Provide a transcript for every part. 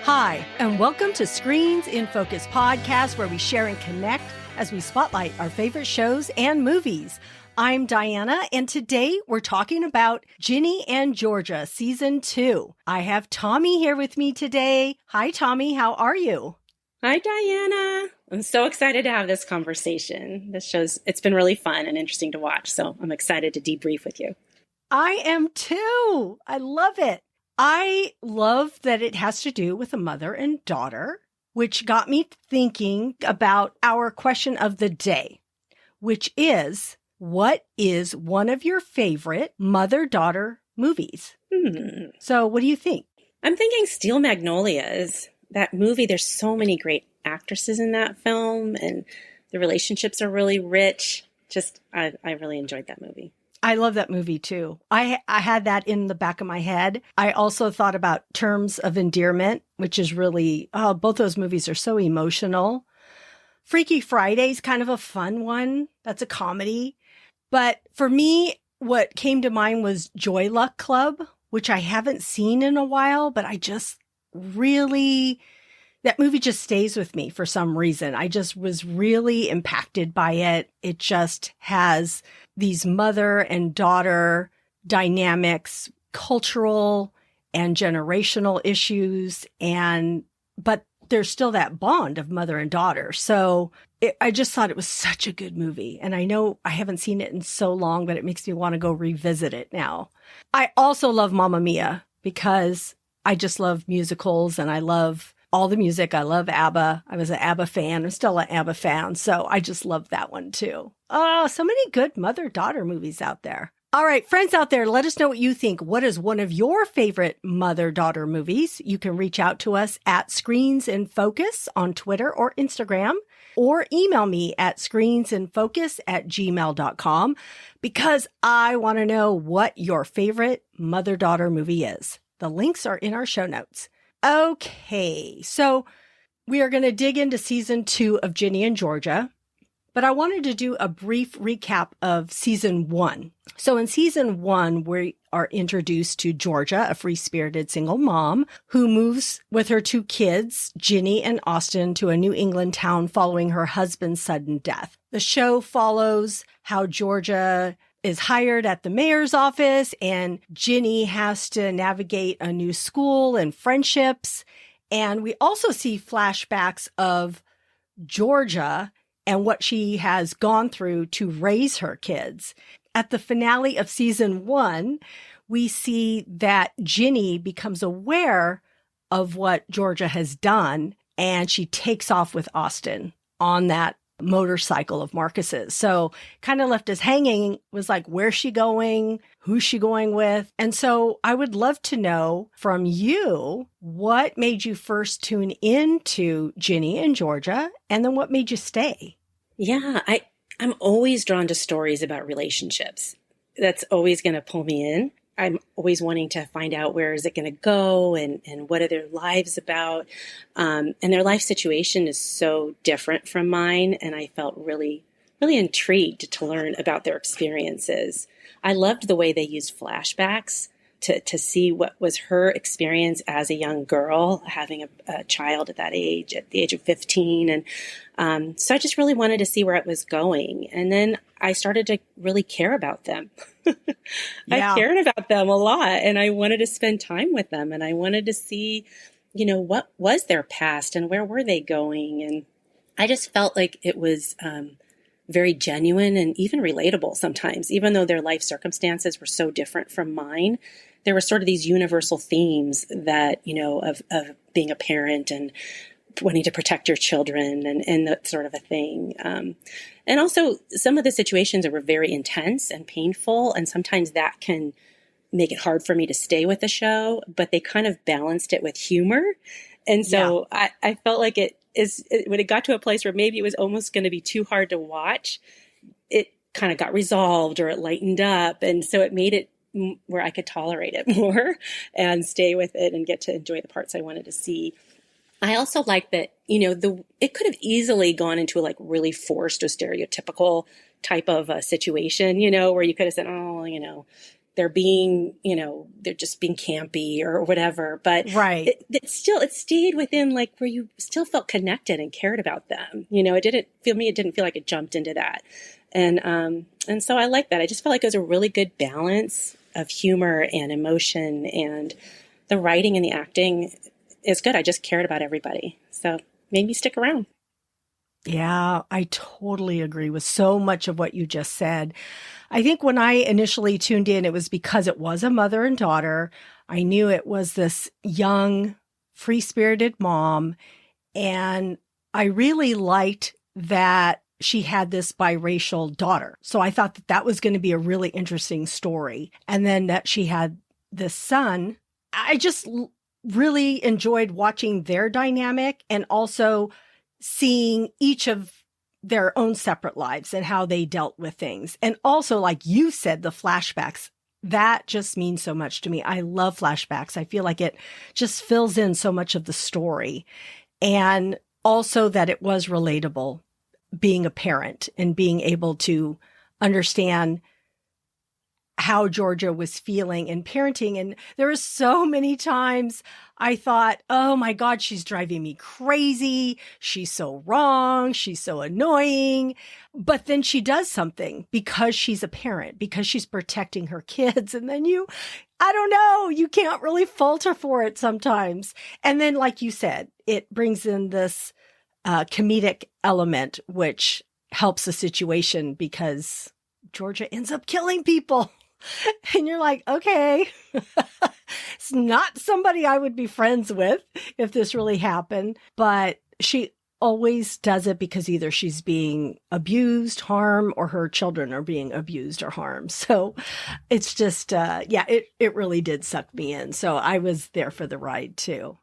Hi, and welcome to Screens in Focus podcast, where we share and connect as we spotlight our favorite shows and movies. I'm Diana, and today we're talking about Ginny and Georgia, Season 2. I have Tami here with me today. Hi, Tami. How are you? Hi, Diana. I'm so excited to have this conversation. It's been really fun and interesting to watch, so I'm excited to debrief with you. I am too. I love it. I love that it has to do with a mother and daughter, which got me thinking about our question of the day, which is, what is one of your favorite mother-daughter movies? So what do you think? I'm thinking Steel Magnolias. That movie, there's so many great actresses in that film, and the relationships are really rich. I really enjoyed that movie. I love that movie too. I had that in the back of my head. I also thought about Terms of Endearment, which is really, both those movies are so emotional. Freaky Friday's kind of a fun one. That's a comedy. But for me, what came to mind was Joy Luck Club, which I haven't seen in a while, but I just really, that movie just stays with me for some reason. I just was really impacted by it. It just has these mother and daughter dynamics, cultural and generational issues, but there's still that bond of mother and daughter. So I just thought it was such a good movie. And I know I haven't seen it in so long, but it makes me want to go revisit it now. I also love Mamma Mia because I just love musicals and I love all the music. I love ABBA. I was an ABBA fan. I'm still an ABBA fan. So I just love that one too. Oh, so many good mother-daughter movies out there. All right, friends out there, let us know what you think. What is one of your favorite mother-daughter movies? You can reach out to us at Screens in Focus on Twitter or Instagram, or email me at screensinfocus@gmail.com because I want to know what your favorite mother-daughter movie is. The links are in our show notes. Okay, so we are going to dig into Season 2 of Ginny and Georgia, but I wanted to do a brief recap of Season 1. So in Season 1, we are introduced to Georgia, a free-spirited single mom who moves with her two kids, Ginny and Austin, to a New England town following her husband's sudden death. The show follows how Georgia is hired at the mayor's office, and Ginny has to navigate a new school and friendships. And we also see flashbacks of Georgia and what she has gone through to raise her kids. At the finale of Season 1, we see that Ginny becomes aware of what Georgia has done, and she takes off with Austin on that motorcycle of Marcus's. So kind of left us hanging, was like, where's she going? Who's she going with? And so I would love to know from you, what made you first tune into Ginny and Georgia? And then what made you stay? Yeah, I'm always drawn to stories about relationships. That's always going to pull me in. I'm always wanting to find out where is it going to go and what are their lives about. And their life situation is so different from mine. And I felt really, really intrigued to learn about their experiences. I loved the way they used flashbacks to see what was her experience as a young girl, having a child at that age, at the age of 15. And so I just really wanted to see where it was going. And then I started to really care about them. Yeah. I cared about them a lot, and I wanted to spend time with them, and I wanted to see, what was their past and where were they going. And I just felt like it was very genuine and even relatable sometimes, even though their life circumstances were so different from mine. There were sort of these universal themes that, of being a parent and wanting to protect your children and that sort of a thing. And also some of the situations were very intense and painful. And sometimes that can make it hard for me to stay with the show, but they kind of balanced it with humor. And so yeah. I felt like when it got to a place where maybe it was almost going to be too hard to watch, it kind of got resolved or it lightened up. And so it made it where I could tolerate it more and stay with it and get to enjoy the parts I wanted to see. I also like that, it could have easily gone into a really forced or stereotypical type of a situation, where you could have said, they're being, they're just being campy or whatever. But Right. it stayed within like where you still felt connected and cared about them. It didn't feel like it jumped into that. And so I like that. I just felt like it was a really good balance of humor and emotion, and the writing and the acting is good. I just cared about everybody. So made me stick around. Yeah, I totally agree with so much of what you just said. I think when I initially tuned in, it was because it was a mother and daughter. I knew it was this young, free-spirited mom, and I really liked that she had this biracial daughter. So I thought that was going to be a really interesting story. And then that she had this son. I just really enjoyed watching their dynamic and also seeing each of their own separate lives and how they dealt with things. And also, like you said, the flashbacks, that just means so much to me. I love flashbacks. I feel like it just fills in so much of the story. And also that it was relatable being a parent and being able to understand how Georgia was feeling and parenting. And there were so many times I thought, oh my God, she's driving me crazy. She's so wrong. She's so annoying. But then she does something because she's a parent, because she's protecting her kids. And then I don't know, you can't really falter for it sometimes. And then, like you said, it brings in this comedic element, which helps the situation because Georgia ends up killing people. And you're like, okay, it's not somebody I would be friends with if this really happened. But she always does it because either she's being abused, harmed, or her children are being abused or harmed. So it's just, it really did suck me in. So I was there for the ride too.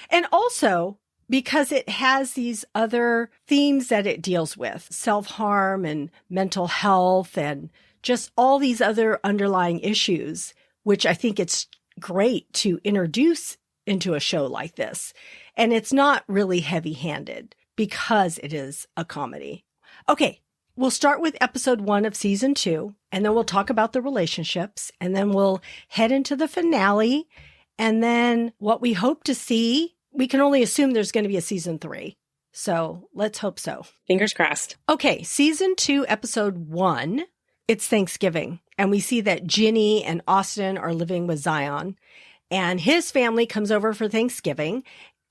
And also because it has these other themes that it deals with, self-harm and mental health and just all these other underlying issues, which I think it's great to introduce into a show like this. And it's not really heavy-handed because it is a comedy. Okay, we'll start with episode 1 of season 2, and then we'll talk about the relationships, and then we'll head into the finale, and then what we hope to see. We can only assume there's going to be a season 3. So let's hope so. Fingers crossed. Okay, season 2, episode 1. It's Thanksgiving, and we see that Ginny and Austin are living with Zion, and his family comes over for Thanksgiving,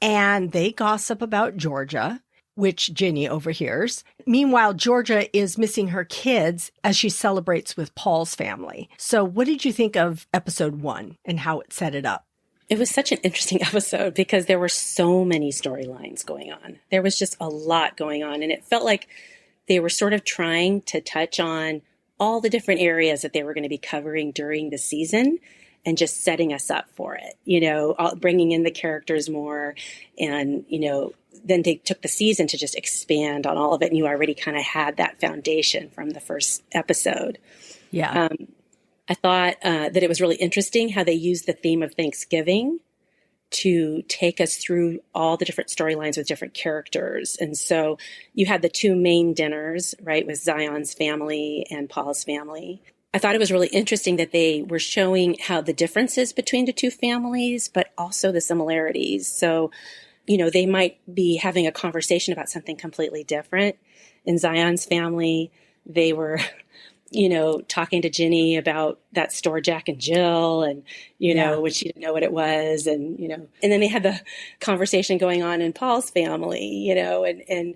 and they gossip about Georgia, which Ginny overhears. Meanwhile, Georgia is missing her kids as she celebrates with Paul's family. So what did you think of episode 1 and how it set it up? It was such an interesting episode because there were so many storylines going on. There was just a lot going on, and it felt like they were sort of trying to touch on all the different areas that they were going to be covering during the season and just setting us up for it, bringing in the characters more. And, then they took the season to just expand on all of it. And you already kind of had that foundation from the first episode. Yeah. I thought that it was really interesting how they used the theme of Thanksgiving to take us through all the different storylines with different characters. And so you had the 2 main dinners, right, with Zion's family and Paul's family. I thought it was really interesting that they were showing how the differences between the 2 families, but also the similarities. So, they might be having a conversation about something completely different. In Zion's family, they were talking to Ginny about that store, Jack and Jill, and, when she didn't know what it was. And, and then they had the conversation going on in Paul's family, and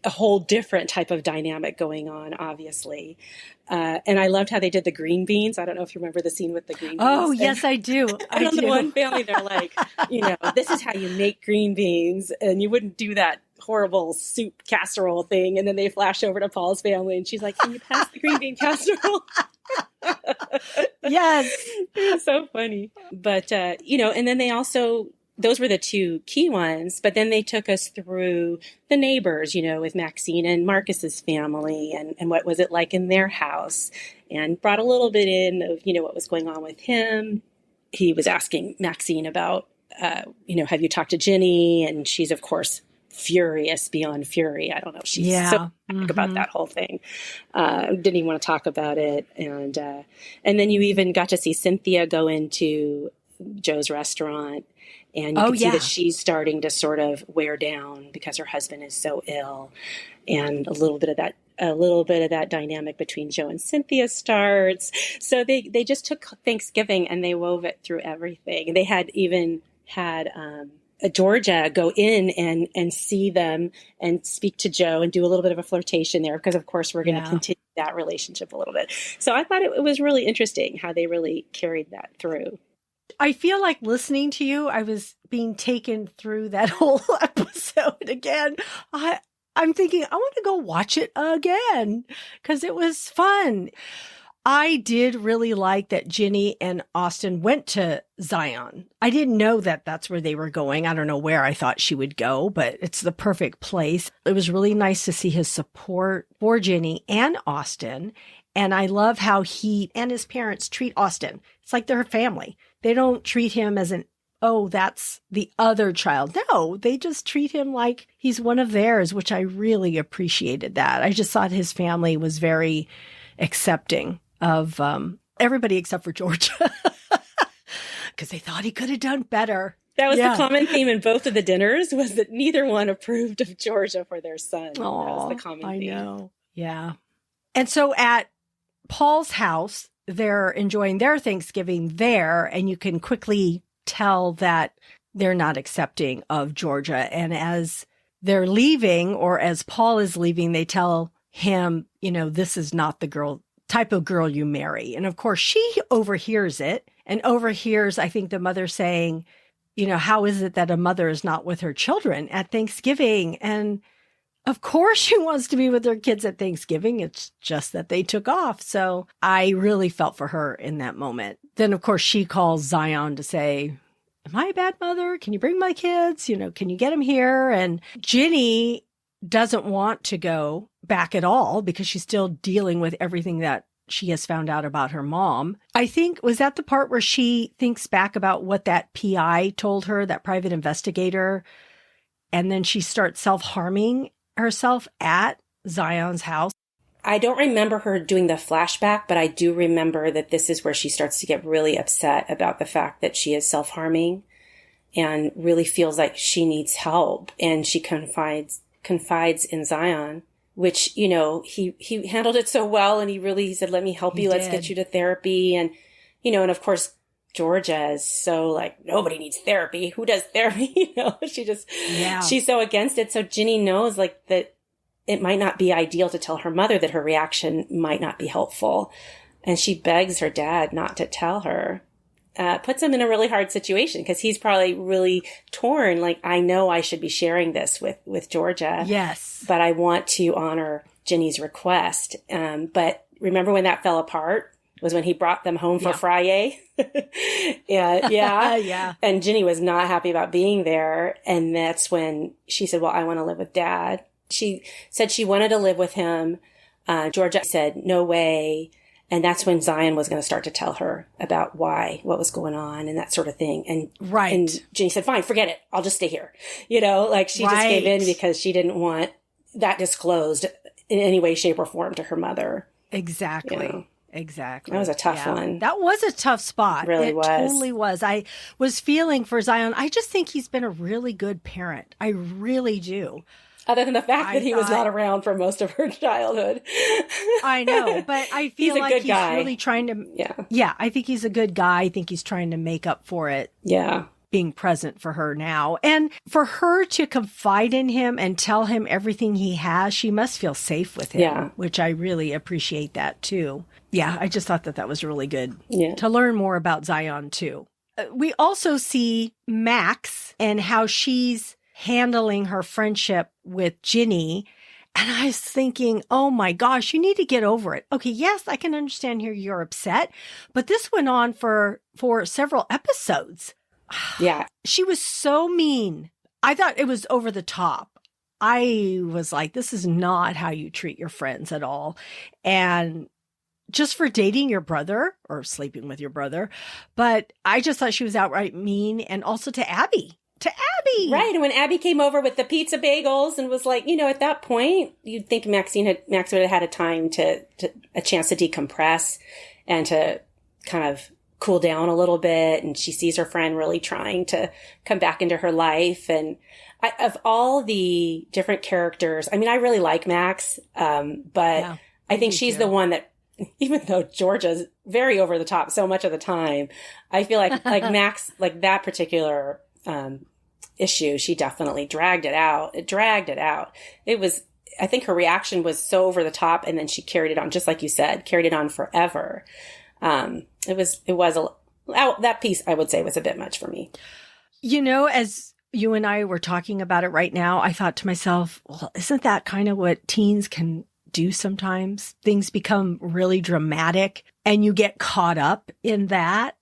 a whole different type of dynamic going on, obviously. And I loved how they did the green beans. I don't know if you remember the scene with the green beans. Oh, yes, I do. And on the one family, they're like, this is how you make green beans, and you wouldn't do that horrible soup casserole thing. And then they flash over to Paul's family, and she's like, can you pass the green bean casserole? Yes. It was so funny. But, and then they also, those were the 2 key ones, but then they took us through the neighbors, with Maxine and Marcus's family and what was it like in their house, and brought a little bit in of, what was going on with him. He was asking Maxine about, have you talked to Ginny? And she's, of course, furious beyond fury. I don't know. She's so about that whole thing. Didn't even want to talk about it. And then you even got to see Cynthia go into Joe's restaurant, and you can see that she's starting to sort of wear down because her husband is so ill, and a little bit of that dynamic between Joe and Cynthia starts. So they just took Thanksgiving and they wove it through everything. They had even had Georgia go in and see them and speak to Joe and do a little bit of a flirtation there, because of course we're going to continue that relationship a little bit. So I thought it was really interesting how they really carried that through. I feel like listening to you, I was being taken through that whole episode again. I'm thinking, I want to go watch it again because it was fun. I did really like that Ginny and Austin went to Zion. I didn't know that that's where they were going. I don't know where I thought she would go, but it's the perfect place. It was really nice to see his support for Ginny and Austin. And I love how he and his parents treat Austin. It's like they're family. They don't treat him as that's the other child. No, they just treat him like he's one of theirs, which I really appreciated that. I just thought his family was very accepting of everybody except for Georgia, because they thought he could have done better. That was the common theme in both of the dinners, was that neither one approved of Georgia for their son. That was the common theme. I know. Yeah. And so at Paul's house, they're enjoying their Thanksgiving there, and you can quickly tell that they're not accepting of Georgia. And as they're leaving, or as Paul is leaving, they tell him, this is not the type of girl you marry. And of course, she overhears it and overhears, I think, the mother saying, how is it that a mother is not with her children at Thanksgiving? And of course she wants to be with her kids at Thanksgiving. It's just that they took off. So I really felt for her in that moment. Then, of course, she calls Zion to say, am I a bad mother? Can you bring my kids? Can you get them here? And Ginny doesn't want to go back at all because she's still dealing with everything that she has found out about her mom. I think, was that the part where she thinks back about what that PI told her, that private investigator, and then she starts self-harming herself at Zion's house? I don't remember her doing the flashback, but I do remember that this is where she starts to get really upset about the fact that she is self-harming and really feels like she needs help. And she confides in Zion, which, he handled it so well. And he said, let me help you. Let's get you to therapy. And, and of course, Georgia is so like, nobody needs therapy. Who does therapy? She's so against it. So Ginny knows like that it might not be ideal to tell her mother that her reaction might not be helpful. And she begs her dad not to tell her. Puts him in a really hard situation because he's probably really torn. Like, I know I should be sharing this with Georgia. Yes. But I want to honor Ginny's request. But remember when that fell apart? Was when he brought them home for Friday. Yeah. And Ginny was not happy about being there. And that's when she said, well, I want to live with Dad. She said she wanted to live with him. Georgia said, no way. And that's when Zion was going to start to tell her about what was going on and that sort of thing. And Ginny said, fine, forget it. I'll just stay here. She just gave in because she didn't want that disclosed in any way, shape, or form to her mother. Exactly. Exactly. That was a tough one. That was a tough spot. It Totally was. I was feeling for Zion. I just think he's been a really good parent. I really do. Other than the fact that he was not around for most of her childhood. I know, but I feel like he's really trying to. Yeah, I think he's a good guy. I think he's trying to make up for it. Yeah. Being present for her now. And for her to confide in him and tell him everything he has, she must feel safe with him, which I really appreciate that too. Yeah, I just thought that was really good to learn more about Zion too. We also see Max and how she's handling her friendship with Ginny. And I was thinking, oh my gosh, you need to get over it. Okay, yes, I can understand here you're upset, but this went on for several episodes. Yeah. She was so mean. I thought it was over the top. I was like, this is not how you treat your friends at all. And just for dating your brother or sleeping with your brother. But I just thought she was outright mean, and also to Abby. to Abby. Right. And when Abby came over with the pizza bagels and was like, at that point, you'd think Max would have had a time a chance to decompress and to kind of cool down a little bit. And she sees her friend really trying to come back into her life. And of all the different characters, I mean, I really like Max. But yeah, I think she's the one that, even though Georgia's very over the top so much of the time, I feel like Max, like that particular issue, she definitely dragged it out. It was, I think her reaction was so over the top, and then she carried it on, just like you said, carried it on forever. That piece, I would say, was a bit much for me. As you and I were talking about it right now, I thought to myself, well, isn't that kind of what teens can do sometimes? Things become really dramatic and you get caught up in that.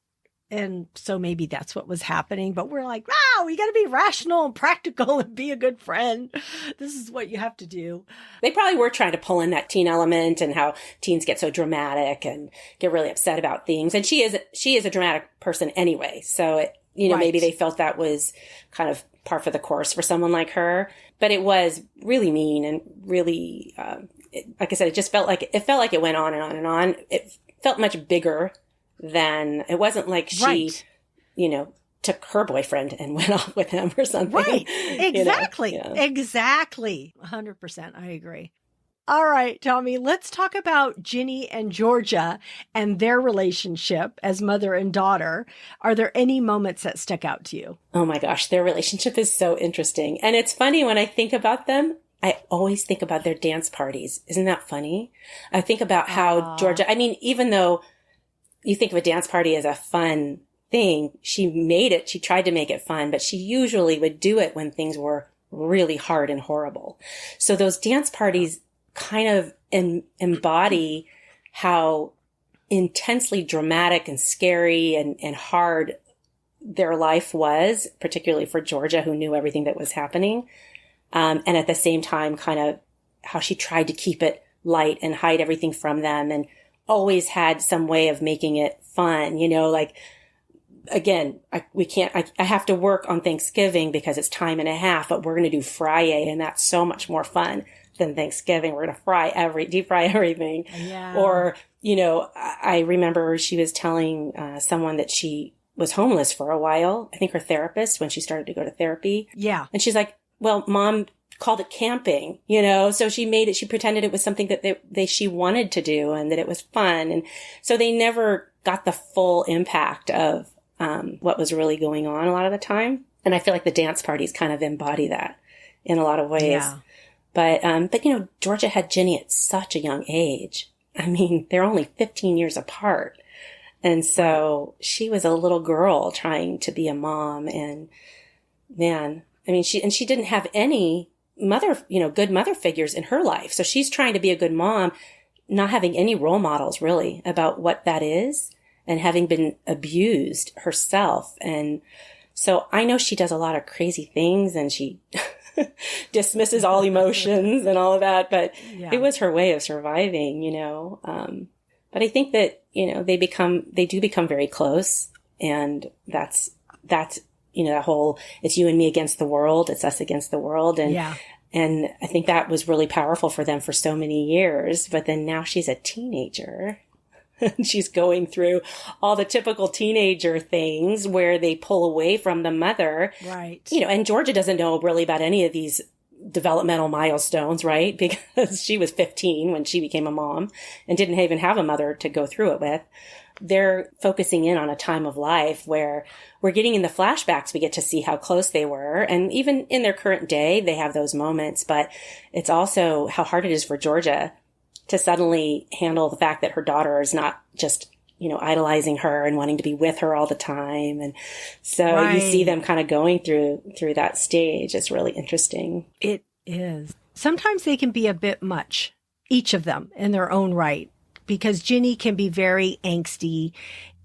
And so maybe that's what was happening. But we're like, wow, you got to be rational and practical and be a good friend. This is what you have to do. They probably were trying to pull in that teen element and how teens get so dramatic and get really upset about things. And she is a dramatic person anyway. So, right. Maybe they felt that was kind of par for the course for someone like her. But it was really mean and really, like I said, it felt like it went on and on and on. It felt much bigger than, it wasn't like she, right. Took her boyfriend and went off with him or something. Right. Exactly. Yeah. Exactly. 100%. I agree. All right, Tami, let's talk about Ginny and Georgia and their relationship as mother and daughter. Are there any moments that stuck out to you? Oh my gosh, their relationship is so interesting. And it's funny when I think about them, I always think about their dance parties. Isn't that funny? I think about how Georgia, I mean, even though you think of a dance party as a fun thing, she tried to make it fun, but she usually would do it when things were really hard and horrible. So those dance parties kind of embody how intensely dramatic and scary and hard their life was, particularly for Georgia, who knew everything that was happening. And at the same time, kind of how she tried to keep it light and hide everything from them and always had some way of making it fun, like, again, I have to work on Thanksgiving because it's time and a half, but we're going to do Friday, and that's so much more fun than Thanksgiving. We're going to deep fry everything. Yeah. Or, I remember she was telling someone that she was homeless for a while. I think her therapist, when she started to go to therapy. Yeah. And she's like, well, Mom called it camping, so she pretended it was something that she wanted to do and that it was fun. And so they never got the full impact of what was really going on a lot of the time. And I feel like the dance parties kind of embody that in a lot of ways. Yeah. But Georgia had Ginny at such a young age. I mean, they're only 15 years apart. And so she was a little girl trying to be a mom. And man, I mean, she didn't have any good mother figures in her life. So she's trying to be a good mom, not having any role models really about what that is and having been abused herself. And so I know she does a lot of crazy things and she dismisses all emotions and all of that, but It was her way of surviving, but I think that, they do become very close, and that's, that whole, it's you and me against the world. It's us against the world. And I think that was really powerful for them for so many years, but then now she's a teenager. She's going through all the typical teenager things where they pull away from the mother. Right. And Georgia doesn't know really about any of these developmental milestones, right? Because she was 15 when she became a mom and didn't even have a mother to go through it with. They're focusing in on a time of life where we're getting in the flashbacks. We get to see how close they were. And even in their current day, they have those moments, but it's also how hard it is for Georgia to suddenly handle the fact that her daughter is not just, idolizing her and wanting to be with her all the time. And so You see them kind of going through that stage. It's really interesting. It is. Sometimes they can be a bit much, each of them in their own right, because Ginny can be very angsty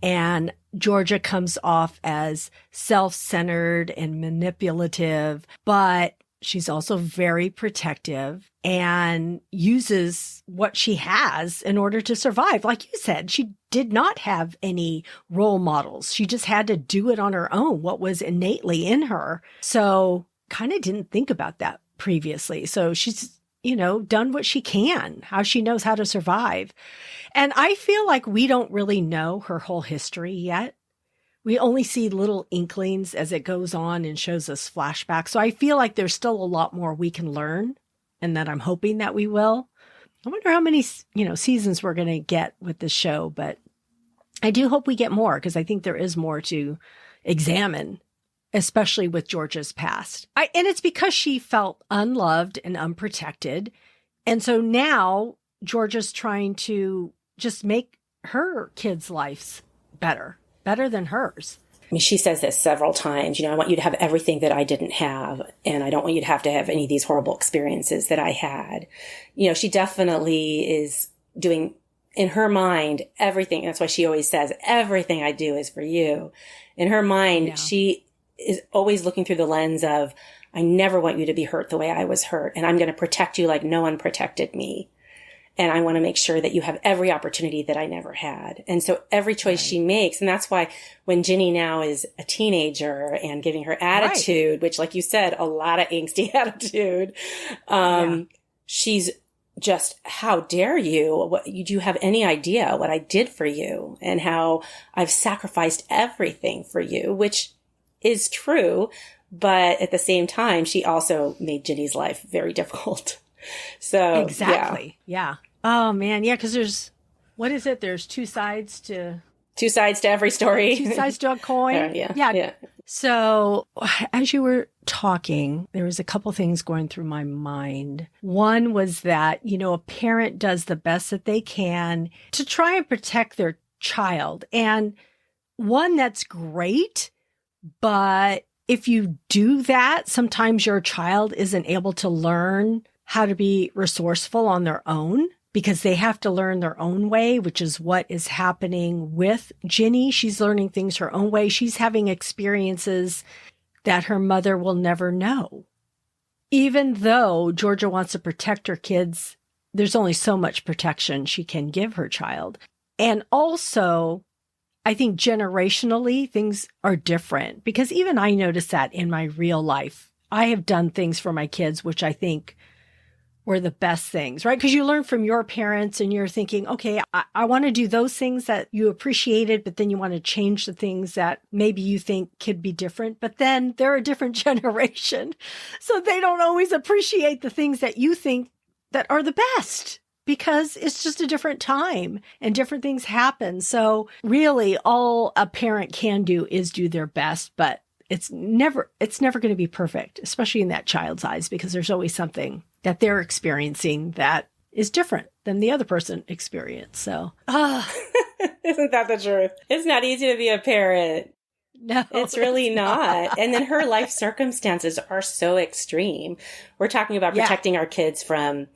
and Georgia comes off as self-centered and manipulative, but she's also very protective and uses what she has in order to survive. Like you said, she did not have any role models. She just had to do it on her own, what was innately in her. So kind of didn't think about that previously. So she's, done what she can, how she knows how to survive. And I feel like we don't really know her whole history yet. We only see little inklings as it goes on and shows us flashbacks. So I feel like there's still a lot more we can learn, and that I'm hoping that we will. I wonder how many, seasons we're going to get with this show, but I do hope we get more because I think there is more to examine, especially with Georgia's past. And it's because she felt unloved and unprotected. And so now Georgia's trying to just make her kids' lives better than hers. I mean, she says this several times, I want you to have everything that I didn't have. And I don't want you to have any of these horrible experiences that I had. She definitely is doing, in her mind, everything. That's why she always says, everything I do is for you. In her mind, She is always looking through the lens of, I never want you to be hurt the way I was hurt. And I'm going to protect you like no one protected me. And I want to make sure that you have every opportunity that I never had. And so every choice she makes, and that's why when Ginny now is a teenager and giving her attitude, which, like you said, a lot of angsty attitude, she's just, how dare you? Do you have any idea what I did for you and how I've sacrificed everything for you, which is true. But at the same time, she also made Ginny's life very difficult. So exactly. Yeah. Oh man. Yeah. Cause there's two sides to every story. Two sides to a coin. Yeah. So as you were talking, there was a couple things going through my mind. One was that, a parent does the best that they can to try and protect their child. And one, that's great. But if you do that, sometimes your child isn't able to learn how to be resourceful on their own because they have to learn their own way, which is what is happening with Ginny. She's learning things her own way. She's having experiences that her mother will never know. Even though Georgia wants to protect her kids, there's only so much protection she can give her child. And also, I think generationally, things are different because even I noticed that in my real life. I have done things for my kids, which I think were the best things, right? Because you learn from your parents and you're thinking, okay, I want to do those things that you appreciated, but then you want to change the things that maybe you think could be different. But then they're a different generation. So they don't always appreciate the things that you think that are the best because it's just a different time and different things happen. So really all a parent can do is do their best, but it's never going to be perfect, especially in that child's eyes, because there's always something that they're experiencing that is different than the other person experienced. So, isn't that the truth? It's not easy to be a parent. No, it's really not. And then her life circumstances are so extreme. We're talking about protecting our kids from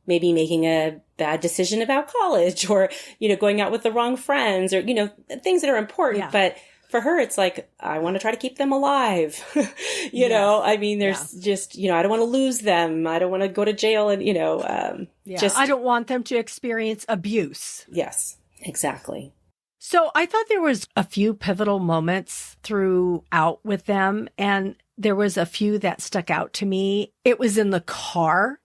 maybe making a bad decision about college or, going out with the wrong friends or, things that are important. Yeah. But for her, it's like, I want to try to keep them alive. I mean, there's just, I don't want to lose them. I don't want to go to jail and, I don't want them to experience abuse. Yes, exactly. So I thought there was a few pivotal moments throughout with them. And there was a few that stuck out to me. It was in the car.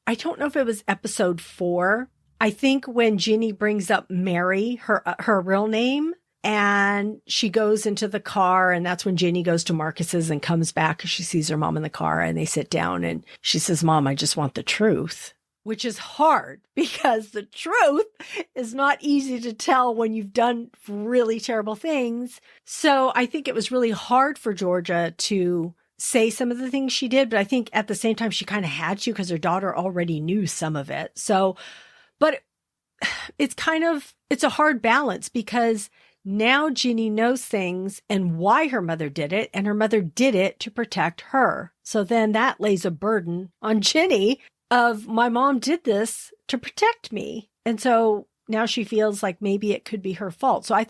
I don't know if it was episode 4. I think when Ginny brings up Mary, her real name, and she goes into the car, and that's when Ginny goes to Marcus's and comes back because she sees her mom in the car, and they sit down and she says, Mom, I just want the truth, which is hard because the truth is not easy to tell when you've done really terrible things. So I think it was really hard for Georgia to say some of the things she did, but I think at the same time she kind of had to because her daughter already knew some of it. So, but it's a hard balance because now Ginny knows things and why her mother did it, and her mother did it to protect her. So then that lays a burden on Ginny of, my mom did this to protect me. And so now she feels like maybe it could be her fault. So I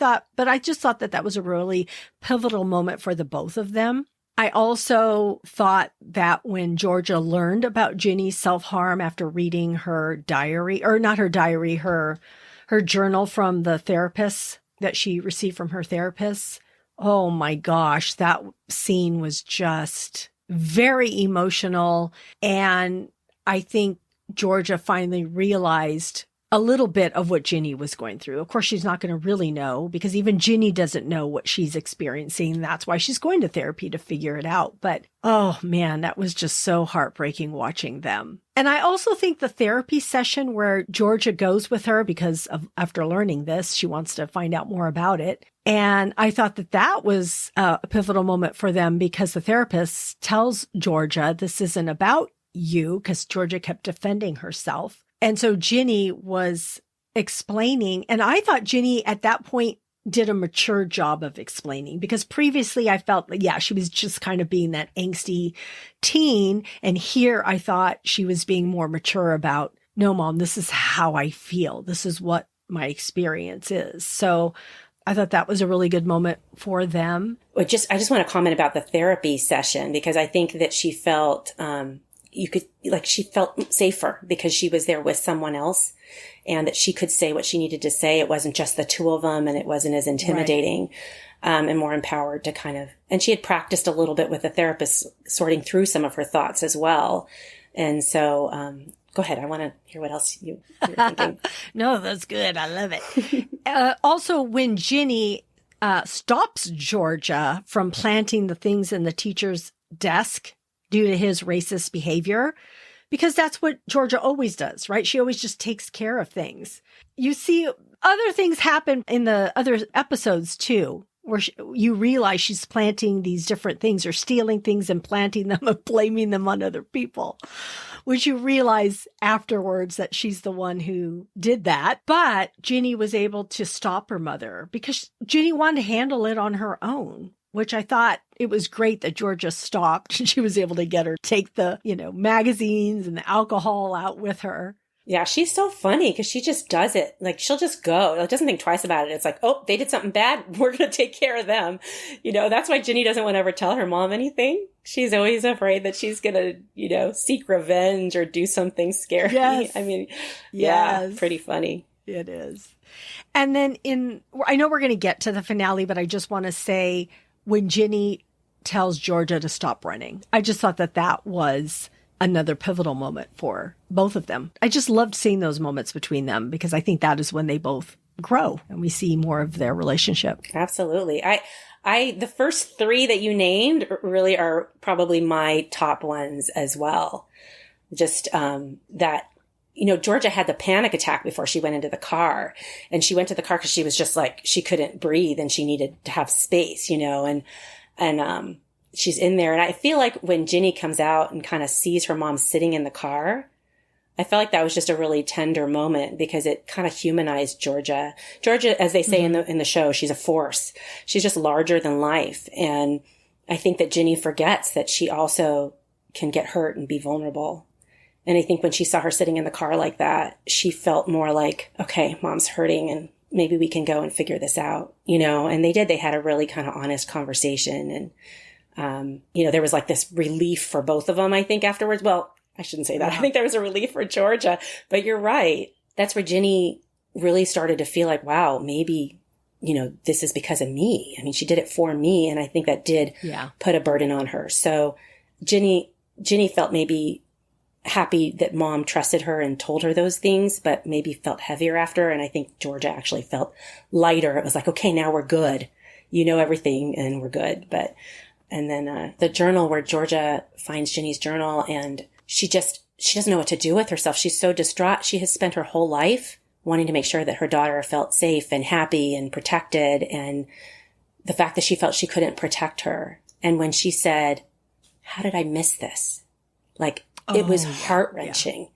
just thought that was a really pivotal moment for the both of them. I also thought that when Georgia learned about Ginny's self-harm after reading her diary, or not her diary, her journal from the therapist that she received from her therapist, oh my gosh, that scene was just very emotional. And I think Georgia finally realized a little bit of what Ginny was going through. Of course, she's not going to really know because even Ginny doesn't know what she's experiencing. That's why she's going to therapy to figure it out. But oh man, that was just so heartbreaking watching them. And I also think the therapy session where Georgia goes with her because after learning this, she wants to find out more about it. And I thought that was a pivotal moment for them because the therapist tells Georgia, this isn't about you, because Georgia kept defending herself. And so Ginny was explaining, and I thought Ginny at that point did a mature job of explaining because previously I felt like, yeah, she was just kind of being that angsty teen. And here I thought she was being more mature about, no, Mom, this is how I feel. This is what my experience is. So I thought that was a really good moment for them. I just want to comment about the therapy session because I think that she felt, she felt safer because she was there with someone else and that she could say what she needed to say. It wasn't just the two of them and it wasn't as intimidating, and more empowered to and she had practiced a little bit with the therapist sorting through some of her thoughts as well. And so, go ahead. I want to hear what else you're thinking. No, that's good. I love it. Also, when Ginny stops Georgia from planting the things in the teacher's desk due to his racist behavior, because that's what Georgia always does, right? She always just takes care of things. You see other things happen in the other episodes too, where you realize she's planting these different things or stealing things and planting them and blaming them on other people, which you realize afterwards that she's the one who did that. But Ginny was able to stop her mother because Ginny wanted to handle it on her own, which I thought it was great that Georgia stopped and she was able to get her take the, magazines and the alcohol out with her. Yeah, she's so funny because she just does it. Like, she'll just go. Like, doesn't think twice about it. It's like, oh, they did something bad. We're going to take care of them. That's why Ginny doesn't want to ever tell her mom anything. She's always afraid that she's going to, seek revenge or do something scary. Yes. I mean, yes. Yeah, pretty funny. It is. And then I know we're going to get to the finale, but I just want to say when Ginny tells Georgia to stop running, I just thought that was another pivotal moment for both of them. I just loved seeing those moments between them because I think that is when they both grow and we see more of their relationship. Absolutely. The first three that you named really are probably my top ones as well. Just, that, Georgia had the panic attack before she went into the car, and she went to the car because she was just like, she couldn't breathe and she needed to have space, and she's in there. And I feel like when Ginny comes out and kind of sees her mom sitting in the car, I felt like that was just a really tender moment because it kind of humanized Georgia. Georgia, as they say in the show, she's a force. She's just larger than life. And I think that Ginny forgets that she also can get hurt and be vulnerable. And I think when she saw her sitting in the car like that, she felt more like, okay, mom's hurting and maybe we can go and figure this out, and they did. They had a really kind of honest conversation. And, there was like this relief for both of them, I think, afterwards. Well, I shouldn't say that. Yeah. I think there was a relief for Georgia, but you're right. That's where Ginny really started to feel like, wow, maybe, this is because of me. I mean, she did it for me. And I think that did put a burden on her. So Ginny felt maybe happy that mom trusted her and told her those things, but maybe felt heavier after. And I think Georgia actually felt lighter. It was like, okay, now we're good. Everything and we're good. And then the journal where Georgia finds Ginny's journal and she doesn't know what to do with herself. She's so distraught. She has spent her whole life wanting to make sure that her daughter felt safe and happy and protected. And the fact that she felt she couldn't protect her. And when she said, how did I miss this? Like, it was heart-wrenching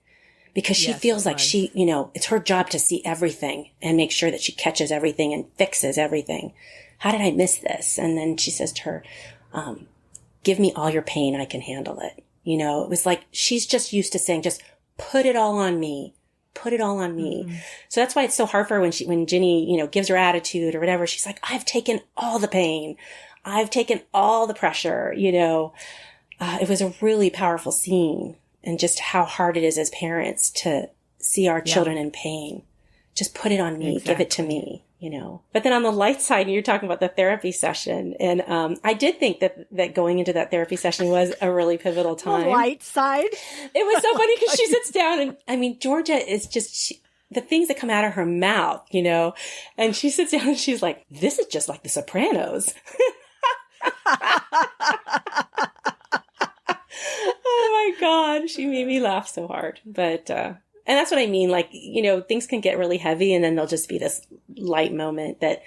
because she feels like she, it's her job to see everything and make sure that she catches everything and fixes everything. How did I miss this? And then she says to her, give me all your pain. I can handle it. It was like, she's just used to saying, just put it all on me. Put it all on me. Mm-hmm. So that's why it's so hard for her when Ginny, gives her attitude or whatever. She's like, I've taken all the pain. I've taken all the pressure, it was a really powerful scene, and just how hard it is as parents to see our children in pain. Just put it on me, give it to me, But then on the light side, you're talking about the therapy session. And I did think that going into that therapy session was a really pivotal time. The light side? It was so funny because she sits down and, I mean, Georgia is just, the things that come out of her mouth, and she sits down and she's like, this is just like The Sopranos. Oh my God. She made me laugh so hard. But, and that's what I mean. Like, things can get really heavy, and then there'll just be this light moment that,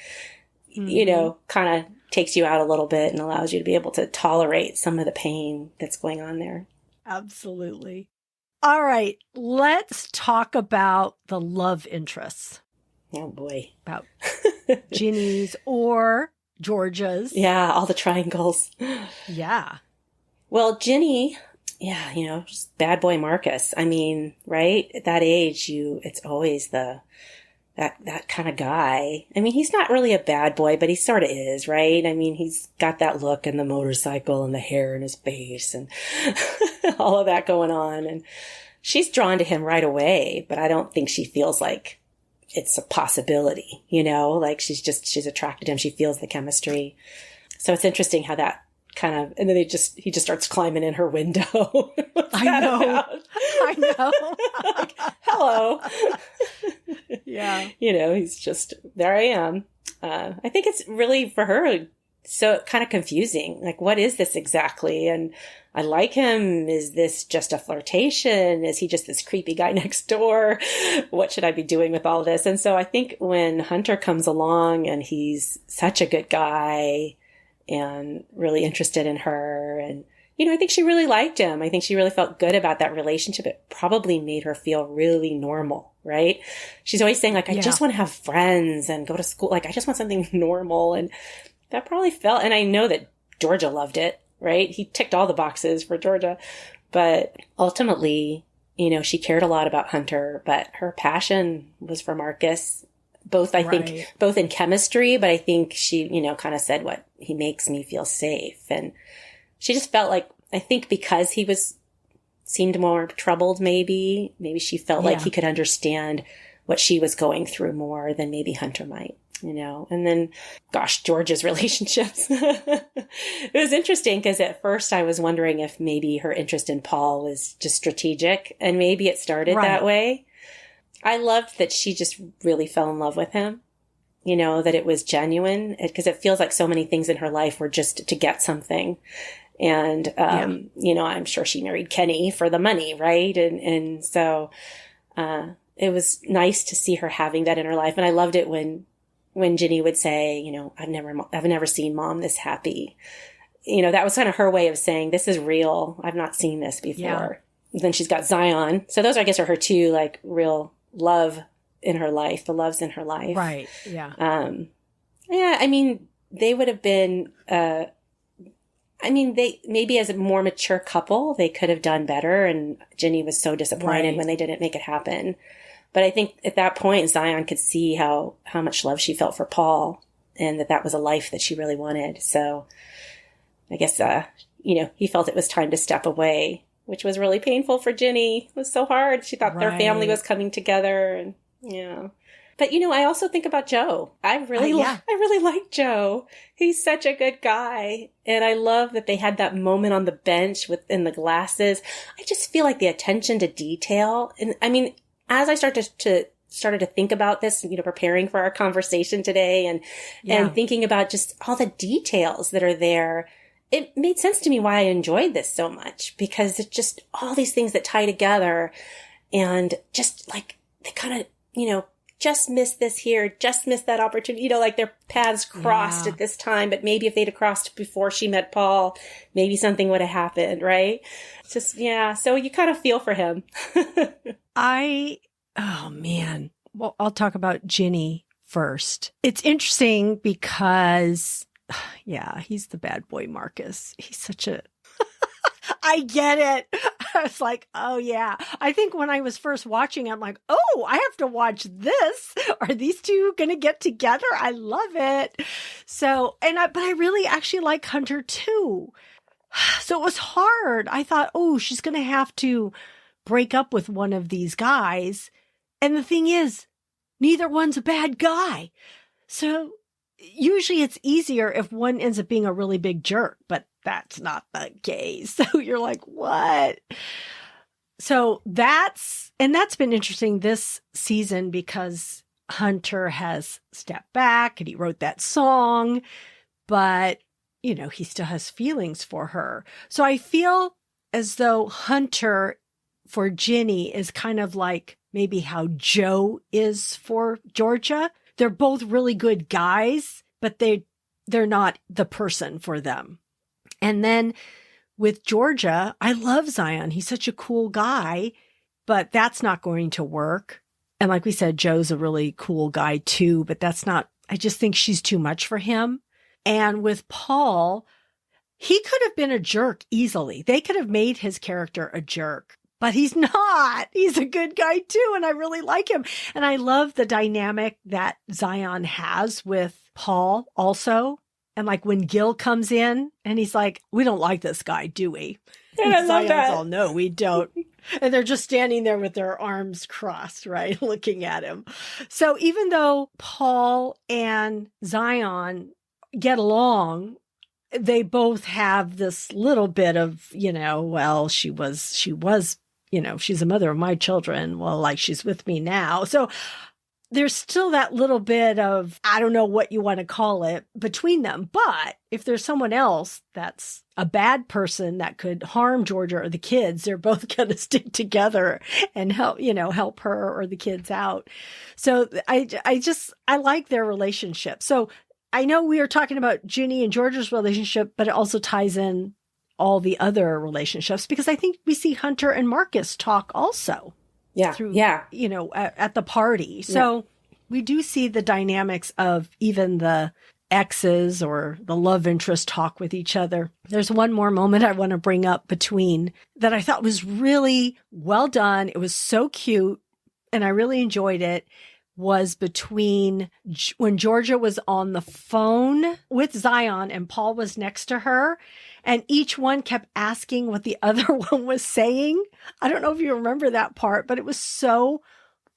kind of takes you out a little bit and allows you to be able to tolerate some of the pain that's going on there. Absolutely. All right. Let's talk about the love interests. Oh boy. About Ginny's or Georgia's. Yeah. All the triangles. Yeah. Well, Ginny, just bad boy Marcus. I mean, right? At that age, it's always that kind of guy. I mean, he's not really a bad boy, but he sort of is, right? I mean, he's got that look and the motorcycle and the hair in his face and all of that going on. And she's drawn to him right away, but I don't think she feels like it's a possibility, like she's attracted to him. She feels the chemistry. So it's interesting how that kind of, and then he just starts climbing in her window. I know. Like, hello. Yeah. He's just, there I am. I think it's really for her so kind of confusing. Like, what is this exactly? And I like him. Is this just a flirtation? Is he just this creepy guy next door? What should I be doing with all this? And so I think when Hunter comes along and he's such a good guy and really interested in her, and I think she really liked him. I think she really felt good about that relationship. It probably made her feel really normal, right? She's always saying, like, I just want to have friends and go to school. Like, I just want something normal. And that probably felt, and I know that Georgia loved it, right? He ticked all the boxes for Georgia. But ultimately, she cared a lot about Hunter, but her passion was for Marcus. Both, I think, both in chemistry, but I think she, kind of said what he makes me feel safe. And she just felt like, I think because he seemed more troubled, maybe she felt like he could understand what she was going through more than maybe Hunter might, and then, gosh, George's relationships. It was interesting because at first I was wondering if maybe her interest in Paul was just strategic, and maybe it started that way. I loved that she just really fell in love with him, that it was genuine, because it feels like so many things in her life were just to get something. And, I'm sure she married Kenny for the money, right? And so, it was nice to see her having that in her life. And I loved it when Ginny would say, I've never seen Mom this happy. That was kind of her way of saying, this is real. I've not seen this before. Yeah. Then she's got Zion. So those, I guess, are her two, like, real love in her life, the loves in her life. Right. Yeah. I mean, they would have been, they maybe as a more mature couple, they could have done better. And Ginny was so disappointed when they didn't make it happen. But I think at that point, Zion could see how much love she felt for Paul, and that was a life that she really wanted. So I guess, he felt it was time to step away, which was really painful for Ginny. It was so hard. She thought their family was coming together, and But, I also think about Joe. I really like Joe. He's such a good guy. And I love that they had that moment on the bench within the glasses. I just feel like the attention to detail. And I mean, as I started to think about this, preparing for our conversation today and thinking about just all the details that are there, it made sense to me why I enjoyed this so much, because it's just all these things that tie together, and just like they kind of, just missed this here, just missed that opportunity, like their paths crossed at this time, but maybe if they'd have crossed before she met Paul, maybe something would have happened, right? It's just, so you kind of feel for him. Oh man. Well, I'll talk about Ginny first. It's interesting because, he's the bad boy Marcus. He's such a, I get it. I was like, oh yeah. I think when I was first watching, I'm like, oh, I have to watch this. Are these two going to get together? I love it. So, but I really actually like Hunter too. So it was hard. I thought, oh, she's going to have to break up with one of these guys. And the thing is, neither one's a bad guy. So usually it's easier if one ends up being a really big jerk, but that's not the case. So you're like, what? So that's been interesting this season because Hunter has stepped back and he wrote that song, but he still has feelings for her. So I feel as though Hunter for Ginny is kind of like maybe how Joe is for Georgia. They're both really good guys, but they're not the person for them. And then with Georgia, I love Zion. He's such a cool guy, but that's not going to work. And like we said, Joe's a really cool guy too, but I just think she's too much for him. And with Paul, he could have been a jerk easily. They could have made his character a jerk, but he's not. He's a good guy too. And I really like him. And I love the dynamic that Zion has with Paul also. And like when Gil comes in and he's like, we don't like this guy, do we? And I love that. All, no, we don't. And they're just standing there with their arms crossed, right? Looking at him. So even though Paul and Zion get along, they both have this little bit of, well, she was, she's a mother of my children. Well, like she's with me now. So there's still that little bit of, I don't know what you want to call it between them. But if there's someone else that's a bad person that could harm Georgia or the kids, they're both going to stick together and help her or the kids out. So I like their relationship. So I know we are talking about Ginny and Georgia's relationship, but it also ties in all the other relationships because I think we see Hunter and Marcus talk also. Yeah. At the party. So we do see the dynamics of even the exes or the love interest talk with each other. There's one more moment I want to bring up between that I thought was really well done. It was so cute and I really enjoyed it. Was between when Georgia was on the phone with Zion and Paul was next to her and each one kept asking what the other one was saying. I don't know if you remember that part, but it was so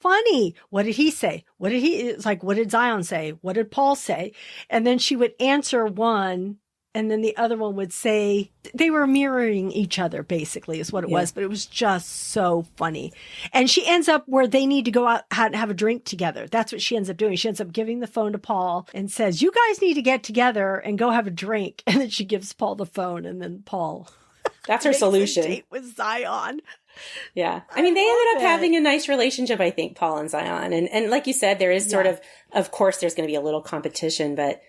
funny. What did he say? It's like, what did Zion say? What did Paul say? And then she would answer one and then the other one would say, they were mirroring each other, basically, is what it was. But it was just so funny. And she ends up where they need to go out and have a drink together. That's what she ends up doing. She ends up giving the phone to Paul and says, you guys need to get together and go have a drink. And then she gives Paul the phone. And then Paul. That's her solution. Date with Zion. Yeah. I mean, they ended up having a nice relationship, I think, Paul and Zion. And like you said, there is sort of course, there's going to be a little competition, but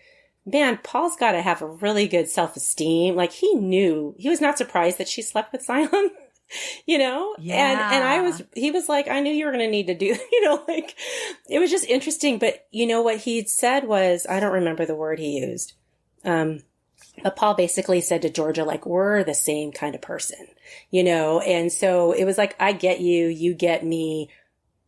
man, Paul's got to have a really good self-esteem. Like he was not surprised that she slept with Zion, Yeah. And he was like, I knew you were going to need to do, like it was just interesting. But what he'd said was, I don't remember the word he used. But Paul basically said to Georgia, like, we're the same kind of person, and so it was like, I get you, you get me.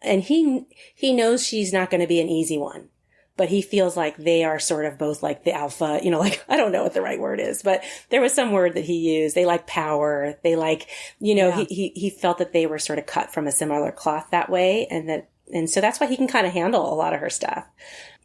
And he knows she's not going to be an easy one. But he feels like they are sort of both like the alpha, like, I don't know what the right word is, but there was some word that he used. They like power. They like, he felt that they were sort of cut from a similar cloth that way. And so that's why he can kind of handle a lot of her stuff.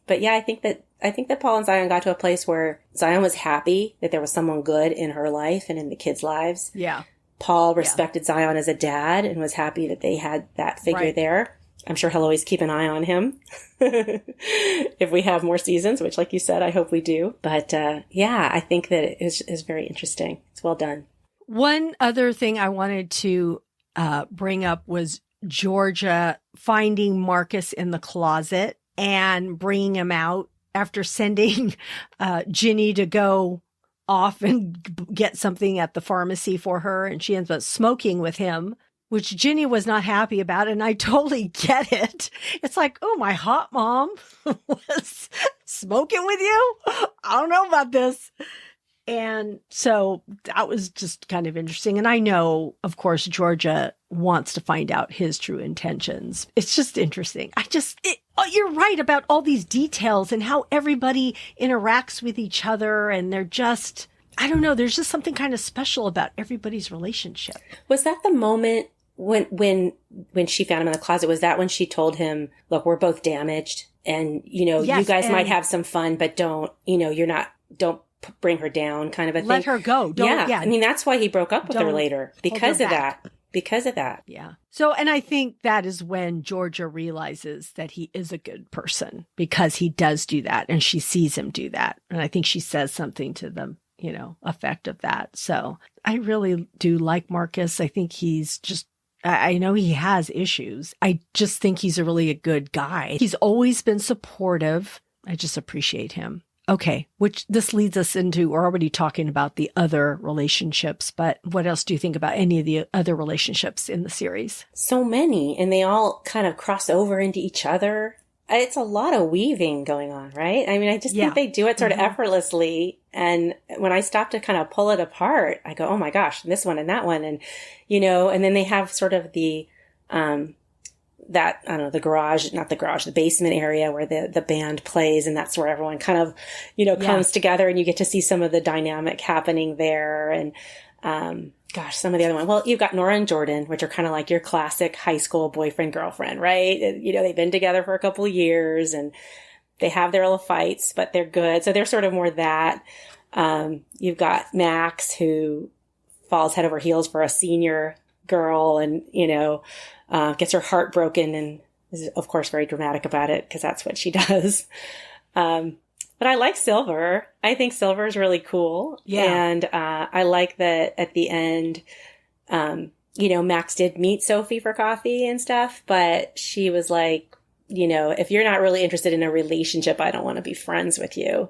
But yeah, I think that Paul and Zion got to a place where Zion was happy that there was someone good in her life and in the kids' lives. Yeah. Paul respected Zion as a dad and was happy that they had that figure there. I'm sure he'll always keep an eye on him if we have more seasons, which, like you said, I hope we do. But I think that it is very interesting. It's well done. One other thing I wanted to bring up was Georgia finding Marcus in the closet and bringing him out after sending Ginny to go off and get something at the pharmacy for her. And she ends up smoking with him, which Ginny was not happy about. And I totally get it. It's like, oh, my hot mom was smoking with you. I don't know about this. And so that was just kind of interesting. And I know, of course, Georgia wants to find out his true intentions. It's just interesting. You're right about all these details and how everybody interacts with each other. And they're just, I don't know, there's just something kind of special about everybody's relationship. Was that the moment when she found him in the closet? Was that when she told him, look, we're both damaged and, yes, you guys might have some fun, but don't bring her down kind of a thing. Let her go. Yeah. I mean, that's why he broke up with her later because of that. Because of that. Yeah. So, and I think that is when Georgia realizes that he is a good person because he does do that and she sees him do that. And I think she says something to the, effect of that. So I really do like Marcus. I think he's just, I know he has issues. I just think he's a good guy. He's always been supportive. I just appreciate him. Okay, which this leads us into, we're already talking about the other relationships, but what else do you think about any of the other relationships in the series? So many, and they all kind of cross over into each other. It's a lot of weaving going on, right? I mean, I just think they do it sort of effortlessly. And when I stop to kind of pull it apart, I go, oh my gosh, this one and that one. And, and then they have sort of the, the basement area where the band plays, and that's where everyone kind of, comes together, and you get to see some of the dynamic happening there. And, some of the other one. Well, you've got Nora and Jordan, which are kind of like your classic high school boyfriend, girlfriend, right? They've been together for a couple of years and they have their little fights, but they're good. So they're sort of more that. You've got Max, who falls head over heels for a senior girl and, gets her heart broken and is, of course, very dramatic about it because that's what she does. But I like Silver. I think Silver is really cool. Yeah. And I like that at the end, Max did meet Sophie for coffee and stuff, but she was like, if you're not really interested in a relationship, I don't want to be friends with you.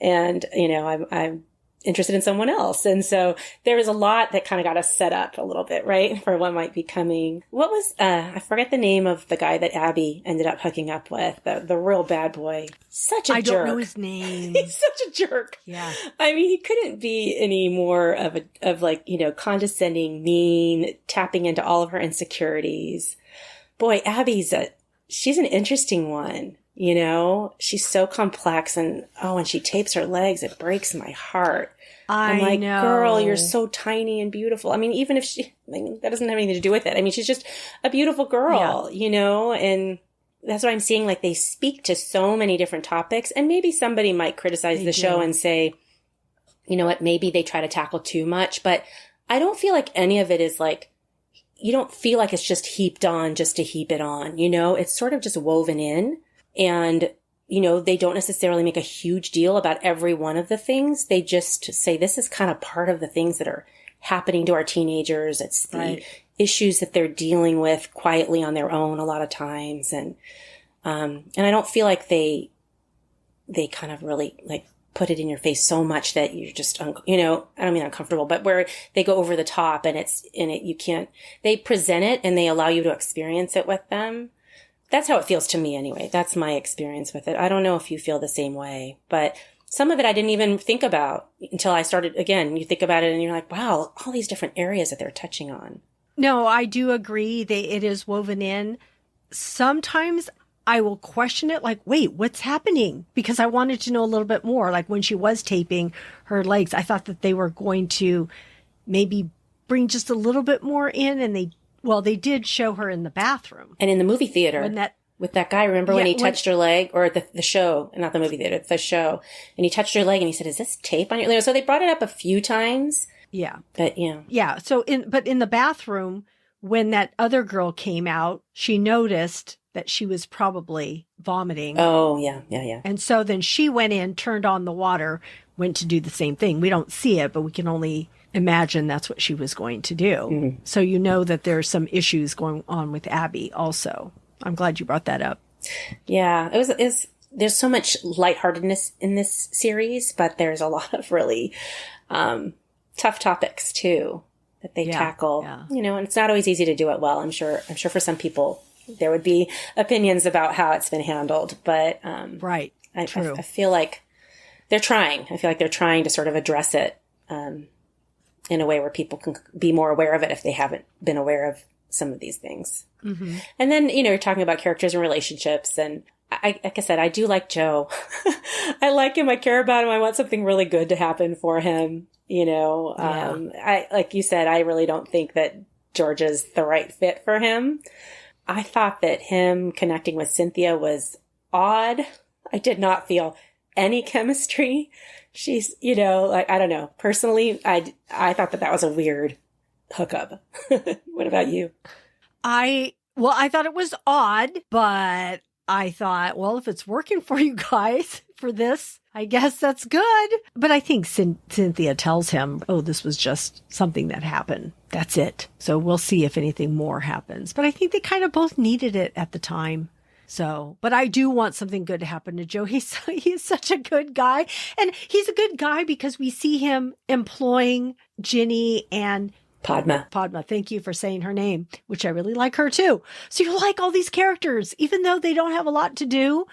And, I'm interested in someone else. And so there was a lot that kind of got us set up a little bit, right, for what might be coming. What was, I forget the name of the guy that Abby ended up hooking up with, the real bad boy. Such a jerk. I don't know his name. He's such a jerk. Yeah. I mean, he couldn't be any more of condescending, mean, tapping into all of her insecurities. Boy, she's an interesting one. She's so complex, and when she tapes her legs, it breaks my heart. I'm like, know. Girl, you're so tiny and beautiful. I mean, even if that doesn't have anything to do with it. I mean, she's just a beautiful girl, and that's what I'm seeing. Like, they speak to so many different topics, and maybe somebody might criticize the show and say, you know what, maybe they try to tackle too much, but I don't feel like any of it is like, you don't feel like it's just heaped on just to heap it on, it's sort of just woven in. And, they don't necessarily make a huge deal about every one of the things. They just say this is kind of part of the things that are happening to our teenagers. It's the issues that they're dealing with quietly on their own a lot of times. And I don't feel like they kind of really like put it in your face so much that you're just, I don't mean uncomfortable, but where they go over the top and you can't, they present it and they allow you to experience it with them. That's how it feels to me anyway. That's my experience with it. I don't know if you feel the same way, but some of it I didn't even think about until I started. Again, you think about it and you're like, wow, all these different areas that they're touching on. No, I do agree. It is woven in. Sometimes I will question it like, wait, what's happening? Because I wanted to know a little bit more. Like when she was taping her legs, I thought that they were going to maybe bring just a little bit more in, and they did show her in the bathroom. And in the movie theater. With that guy, remember when he touched her leg? Or the show, not the movie theater, the show. And he touched her leg and he said, is this tape on your leg? So they brought it up a few times. Yeah. But, yeah. Yeah. So in the bathroom, when that other girl came out, she noticed that she was probably vomiting. Oh, yeah, yeah, yeah. And so then she went in, turned on the water, went to do the same thing. We don't see it, but we can only imagine that's what she was going to do. Mm-hmm. So that there's some issues going on with Abby also. I'm glad you brought that up. Yeah, there's so much lightheartedness in this series, but there's a lot of really tough topics too that they tackle. Yeah. And it's not always easy to do it well. I'm sure for some people there would be opinions about how it's been handled, but right. I feel like they're trying. I feel like they're trying to sort of address it in a way where people can be more aware of it if they haven't been aware of some of these things. Mm-hmm. And then, you're talking about characters and relationships. And like I said, I do like Joe. I like him. I care about him. I want something really good to happen for him. Like you said, I really don't think that Georgia's the right fit for him. I thought that him connecting with Cynthia was odd. I did not feel any chemistry. She's, I don't know. Personally, I thought that was a weird hookup. What about you? I thought it was odd, but I thought, well, if it's working for you guys for this, I guess that's good. But I think Cynthia tells him, oh, this was just something that happened. That's it. So we'll see if anything more happens. But I think they kind of both needed it at the time. So, but I do want something good to happen to Joe. He's such a good guy. And he's a good guy because we see him employing Ginny and Padma. Thank you for saying her name, which I really like her too. So you like all these characters, even though they don't have a lot to do,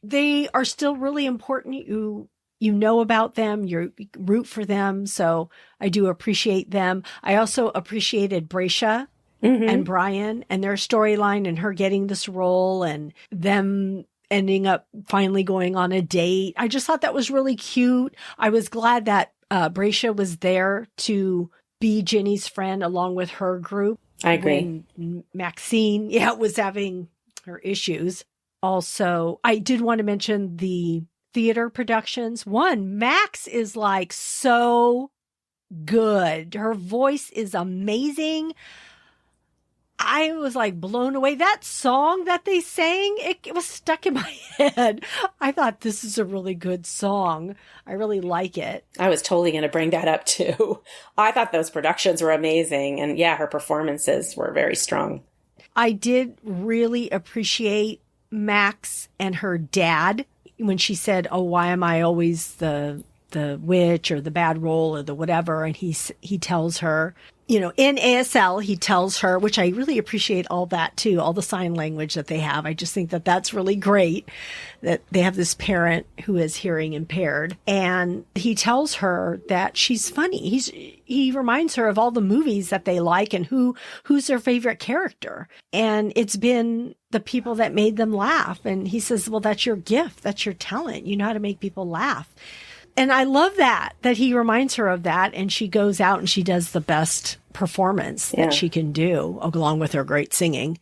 they are still really important. You know about them, you root for them. So I do appreciate them. I also appreciated Bracia. Mm-hmm. And Brian and their storyline and her getting this role and them ending up finally going on a date. I just thought that was really cute. I was glad that Bracia was there to be Ginny's friend along with her group. I agree. When Maxine, was having her issues. Also, I did want to mention the theater productions. One, Max is like so good. Her voice is amazing. I was like blown away. That song that they sang, it was stuck in my head. I thought this is a really good song. I really like it. I was totally going to bring that up too. I thought those productions were amazing. And her performances were very strong. I did really appreciate Max and her dad when she said, oh, why am I always the witch or the bad role or the whatever? And he tells her, in ASL, he tells her, which I really appreciate all that too, all the sign language that they have. I just think that that's really great that they have this parent who is hearing impaired. And he tells her that she's funny. He reminds her of all the movies that they like and who's their favorite character. And it's been the people that made them laugh. And he says, well, that's your gift. That's your talent. You know how to make people laugh. And I love that he reminds her of that. And she goes out and she does the best performance that she can do along with her great singing.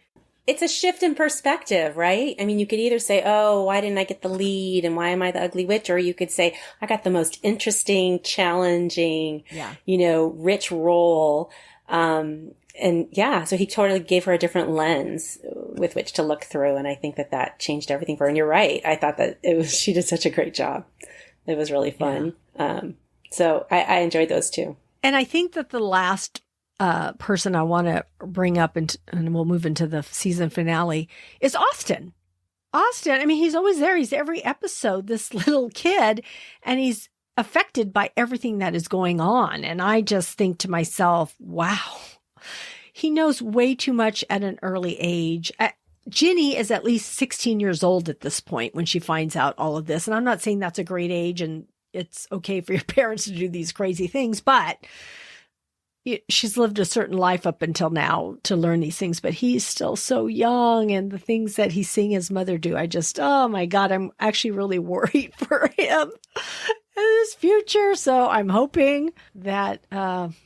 It's a shift in perspective, right? I mean, you could either say, oh, why didn't I get the lead? And why am I the ugly witch? Or you could say, I got the most interesting, challenging, rich role. So he totally gave her a different lens with which to look through. And I think that changed everything for her. And you're right. I thought that she did such a great job. It was really fun. Yeah. So I enjoyed those too. And I think that the last person I want to bring up, and we'll move into the season finale, is Austin. Austin, I mean, he's always there. He's every episode, this little kid, and he's affected by everything that is going on. And I just think to myself, wow, he knows way too much at an early age. Ginny is at least 16 years old at this point when she finds out all of this. And I'm not saying that's a great age and it's okay for your parents to do these crazy things, but she's lived a certain life up until now to learn these things, but he's still so young, and the things that he's seeing his mother do, oh my God, I'm actually really worried for him and his future. So I'm hoping that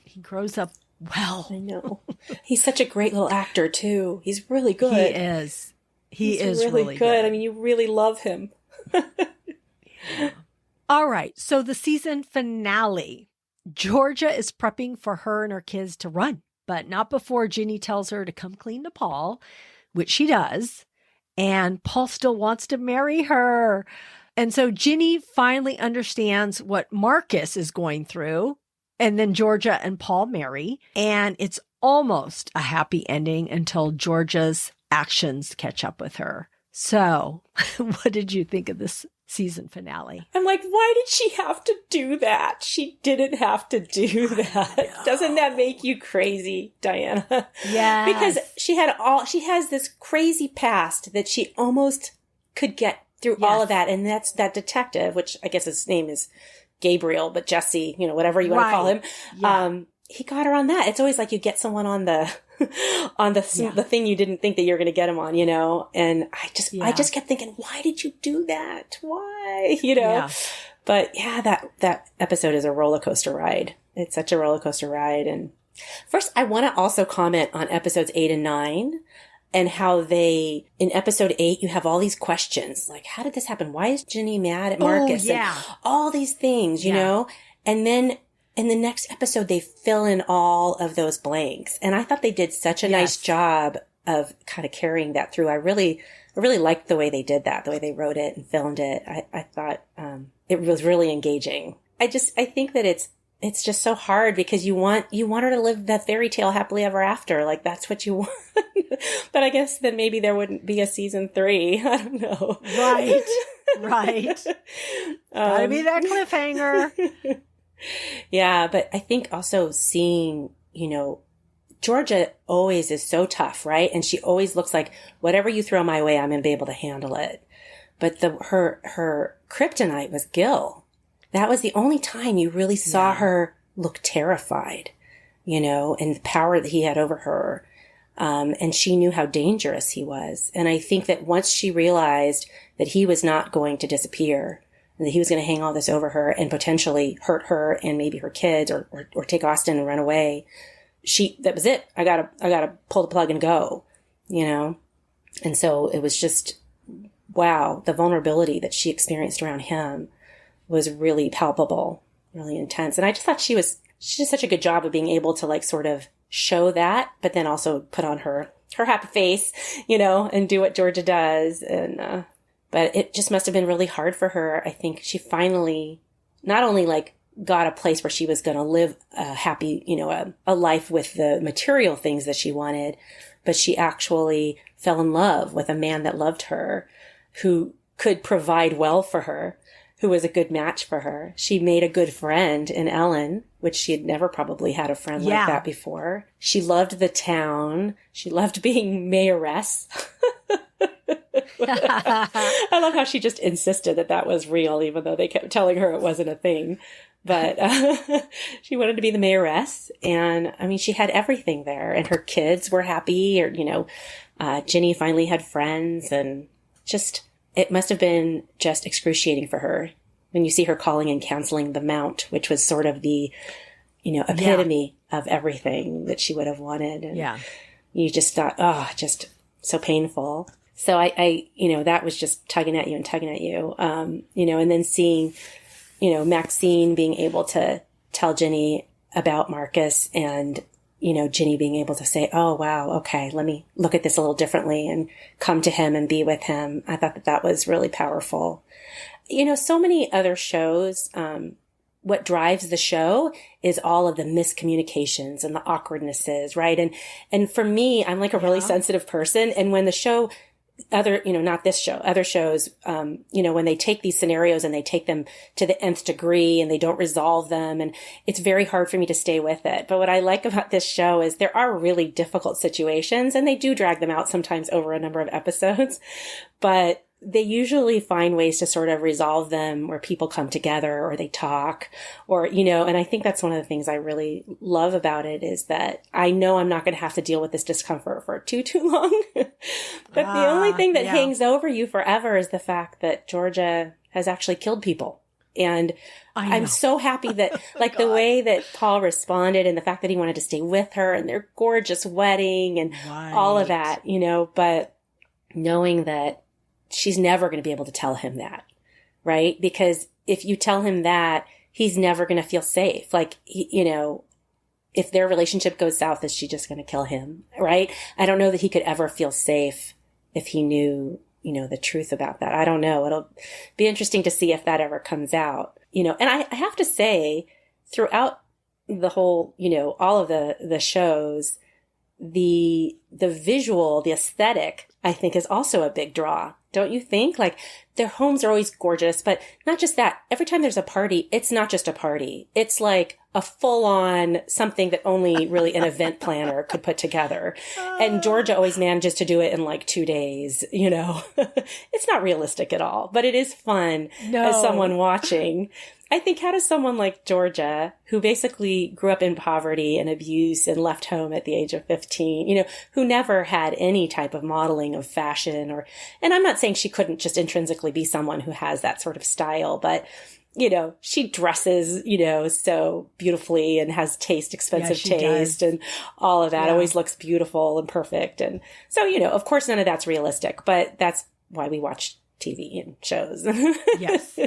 he grows up well. I know. He's such a great little actor too. He's really good. He is. He's really good. I mean, you really love him. Yeah. All right. So the season finale, Georgia is prepping for her and her kids to run, but not before Ginny tells her to come clean to Paul, which she does. And Paul still wants to marry her. And so Ginny finally understands what Marcus is going through. And then Georgia and Paul marry, and it's almost a happy ending until Georgia's actions catch up with her. So what did you think of this season finale? I'm like, why did she have to do that? She didn't have to do that. Doesn't that make you crazy, Diana? Yeah. Because she has this crazy past that she almost could get through all of that. And that's that detective, which I guess his name is Gabriel, but Jesse, you know, whatever you want to call him. Yeah. He got her on that. It's always like you get someone on the the thing you didn't think that you're going to get him on, you know? And I just kept thinking, why did you do that? Why? You know? Yeah. But yeah, that episode is a roller coaster ride. It's such a roller coaster ride. And first, I want to also comment on episodes 8 and 9 and how in episode 8, you have all these questions. Like, how did this happen? Why is Ginny mad at Marcus? Oh, yeah. And all these things, you know? And then in the next episode, they fill in all of those blanks. And I thought they did such a nice job of kind of carrying that through. I really liked the way they did that, the way they wrote it and filmed it. I thought it was really engaging. I think that it's just so hard because you want her to live that fairy tale happily ever after. Like, that's what you want. But I guess then maybe there wouldn't be a season 3. I don't know. Right. Gotta be that cliffhanger. Yeah, but I think also seeing, you know, Georgia always is so tough, right? And she always looks like, whatever you throw my way, I'm going to be able to handle it. But her kryptonite was Gil. That was the only time you really saw her look terrified, you know, and the power that he had over her. And she knew how dangerous he was. And I think that once she realized that he was not going to disappear, and that he was going to hang all this over her and potentially hurt her and maybe her kids or take Austin and run away, that was it. I gotta pull the plug and go, you know? And so it was just, wow, the vulnerability that she experienced around him was really palpable, really intense. And I just thought she did such a good job of being able to like sort of show that, but then also put on her happy face, you know, and do what Georgia does. And, but it just must have been really hard for her. I think she finally not only like got a place where she was going to live a happy, you know, a life with the material things that she wanted, but she actually fell in love with a man that loved her, who could provide well for her, who was a good match for her. She made a good friend in Ellen, which she had never probably had a friend like that before. She loved the town. She loved being mayoress. I love how she just insisted that was real, even though they kept telling her it wasn't a thing. But she wanted to be the mayoress. And I mean, she had everything there. And her kids were happy. Or, you know, Ginny finally had friends. And just, it must have been just excruciating for her when you see her calling and canceling the Mount, which was sort of the, you know, epitome of everything that she would have wanted. And you just thought, oh, just so painful. So I, you know, that was just tugging at you, you know, and then seeing, you know, Maxine being able to tell Ginny about Marcus and, you know, Ginny being able to say, oh, wow, okay, let me look at this a little differently and come to him and be with him. I thought that was really powerful. You know, so many other shows, what drives the show is all of the miscommunications and the awkwardnesses, right? And for me, I'm like a really sensitive person. And when the show, other shows, you know, when they take these scenarios and they take them to the nth degree and they don't resolve them, and it's very hard for me to stay with it. But what I like about this show is there are really difficult situations, and they do drag them out sometimes over a number of episodes, but they usually find ways to sort of resolve them where people come together or they talk or, you know, and I think that's one of the things I really love about it is that I know I'm not going to have to deal with this discomfort for too long. But the only thing that hangs over you forever is the fact that Georgia has actually killed people. And I'm so happy that like the way that Paul responded and the fact that he wanted to stay with her and their gorgeous wedding and all of that, you know, but knowing that she's never going to be able to tell him that, right? Because if you tell him that, he's never going to feel safe. Like, you know, if their relationship goes south, is she just going to kill him, right? I don't know that he could ever feel safe if he knew, you know, the truth about that. I don't know. It'll be interesting to see if that ever comes out, you know. And I have to say, throughout the whole, you know, all of the shows, the visual, the aesthetic, I think is also a big draw. Don't you think? Like their homes are always gorgeous, but not just that. Every time there's a party, it's not just a party. It's like a full on something that only really an event planner could put together. And Georgia always manages to do it in like 2 days, you know. It's not realistic at all, but it is fun as someone watching. I think, how does someone like Georgia, who basically grew up in poverty and abuse and left home at the age of 15, who never had any type of modeling of fashion and I'm not saying she couldn't just intrinsically be someone who has that sort of style, but she dresses, so beautifully and has expensive taste and all of that, always looks beautiful and perfect. And so, of course, none of that's realistic, but that's why we watch TV and shows. Yes.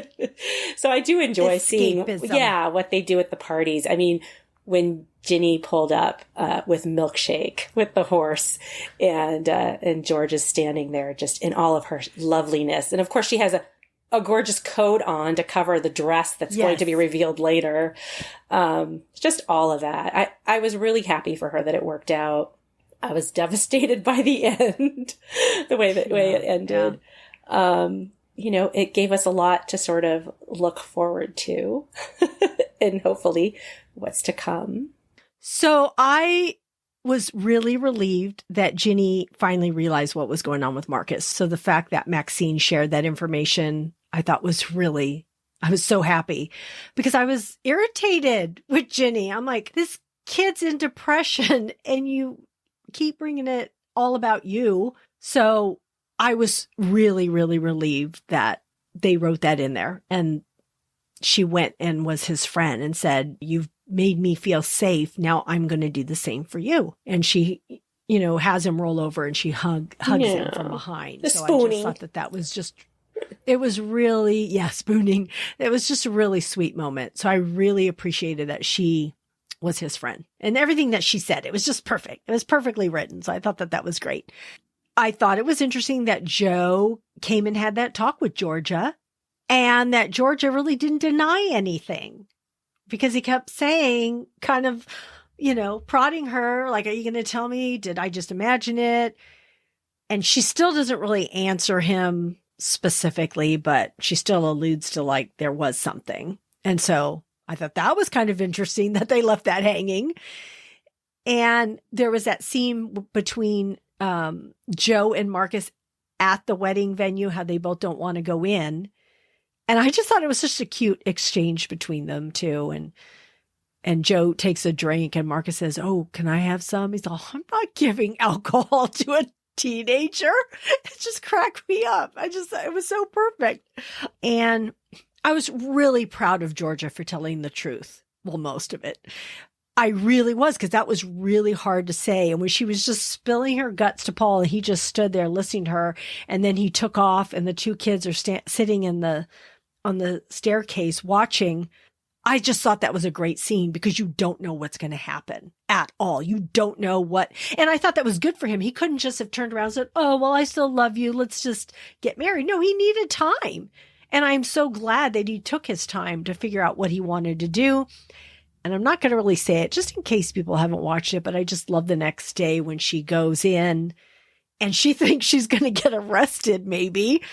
So I do enjoy seeing, Escapism. what they do at the parties. I mean, when Ginny pulled up with Milkshake, with the horse, and George is standing there just in all of her loveliness. And of course, she has a gorgeous coat on to cover the dress that's going to be revealed later. Just all of that. I was really happy for her that it worked out. I was devastated by the end, the way it ended. Yeah. It gave us a lot to sort of look forward to and hopefully what's to come. So I was really relieved that Ginny finally realized what was going on with Marcus. So the fact that Maxine shared that information, I thought I was so happy because I was irritated with Ginny. I'm like, this kid's in depression and you keep bringing it all about you. So I was really, really relieved that they wrote that in there. And she went and was his friend and said, you've made me feel safe. Now I'm going to do the same for you. And she, has him roll over and she hugs him from behind. So spooning. I just thought that was just, it was really, spooning. It was just a really sweet moment. So I really appreciated that she was his friend and everything that she said. It was just perfect. It was perfectly written. So I thought that was great. I thought it was interesting that Joe came and had that talk with Georgia and that Georgia really didn't deny anything because he kept saying, kind of, prodding her, like, are you going to tell me? Did I just imagine it? And she still doesn't really answer him specifically, but she still alludes to like there was something. And so I thought that was kind of interesting that they left that hanging. And there was that scene between Joe and Marcus at the wedding venue, how they both don't want to go in. And I just thought it was just a cute exchange between them too. And Joe takes a drink and Marcus says, oh, can I have some? He's all, I'm not giving alcohol to a teenager. It just cracked me up. It was so perfect. And I was really proud of Georgia for telling the truth. Well, most of it. I really was, because that was really hard to say. And when she was just spilling her guts to Paul and he just stood there listening to her, and then he took off and the two kids are sitting on the staircase watching. I just thought that was a great scene because you don't know what's going to happen at all. You don't know what. And I thought that was good for him. He couldn't just have turned around and said, oh, well, I still love you. Let's just get married. No, he needed time. And I'm so glad that he took his time to figure out what he wanted to do. And I'm not going to really say it just in case people haven't watched it, but I just love the next day when she goes in and she thinks she's going to get arrested maybe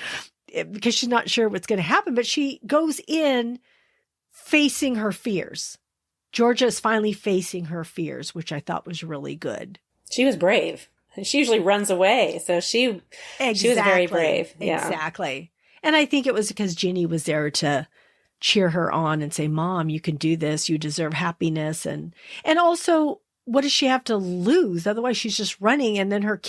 because she's not sure what's going to happen, but she goes in facing her fears. Georgia is finally facing her fears, which I thought was really good. She was brave. She usually runs away. So she was very brave. Yeah. Exactly. And I think it was because Ginny was there to cheer her on and say, Mom, you can do this. You deserve happiness. And also, what does she have to lose? Otherwise, she's just running. And then her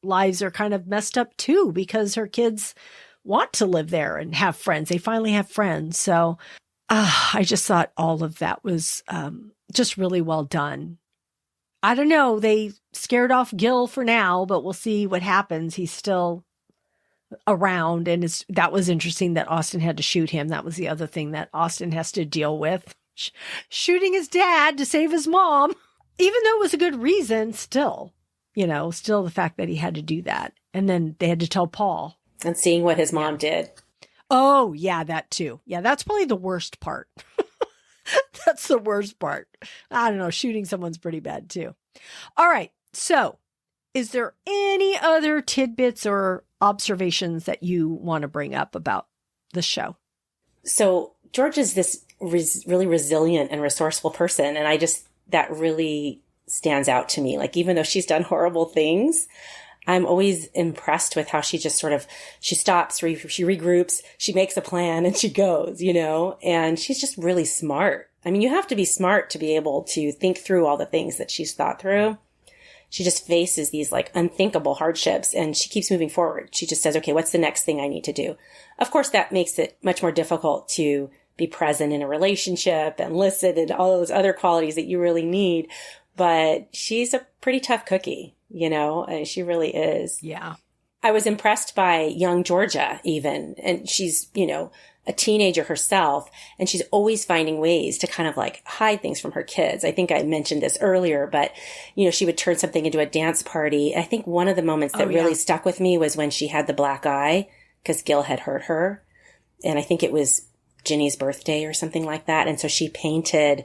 lives are kind of messed up too, because her kids want to live there and have friends. They finally have friends. So I just thought all of that was just really well done. I don't know. They scared off Gil for now, but we'll see what happens. He's still around. And that was interesting that Austin had to shoot him. That was the other thing that Austin has to deal with. Shooting his dad to save his mom, even though it was a good reason, still the fact that he had to do that. And then they had to tell Paul. And seeing what his mom did. Oh, yeah, that too. Yeah, that's probably the worst part. That's the worst part. I don't know. Shooting someone's pretty bad too. All right. So is there any other tidbits or observations that you want to bring up about the show? So George is this really resilient and resourceful person. And that really stands out to me. Like, even though she's done horrible things, I'm always impressed with how she just sort of, she stops, she regroups, she makes a plan and she goes, and she's just really smart. I mean, you have to be smart to be able to think through all the things that she's thought through. She just faces these like unthinkable hardships and she keeps moving forward. She just says, okay, what's the next thing I need to do? Of course, that makes it much more difficult to be present in a relationship and listen and all those other qualities that you really need. But she's a pretty tough cookie, and she really is. Yeah. I was impressed by young Georgia even. And she's, a teenager herself, and she's always finding ways to kind of like hide things from her kids. I think I mentioned this earlier, but she would turn something into a dance party. I think one of the moments that really stuck with me was when she had the black eye because Gil had hurt her. And I think it was Ginny's birthday or something like that. And so she painted,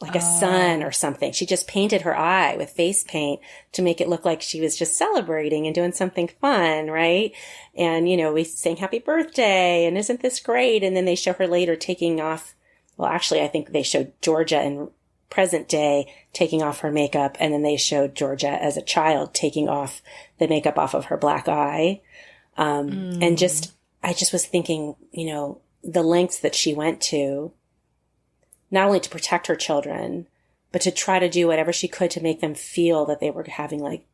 like a sun or something. She just painted her eye with face paint to make it look like she was just celebrating and doing something fun, right? And, we sang happy birthday and isn't this great? And then they show her later taking off. Well, actually, I think they showed Georgia in present day taking off her makeup. And then they showed Georgia as a child taking off the makeup off of her black eye. And I just was thinking, the lengths that she went to, not only to protect her children, but to try to do whatever she could to make them feel that they were having like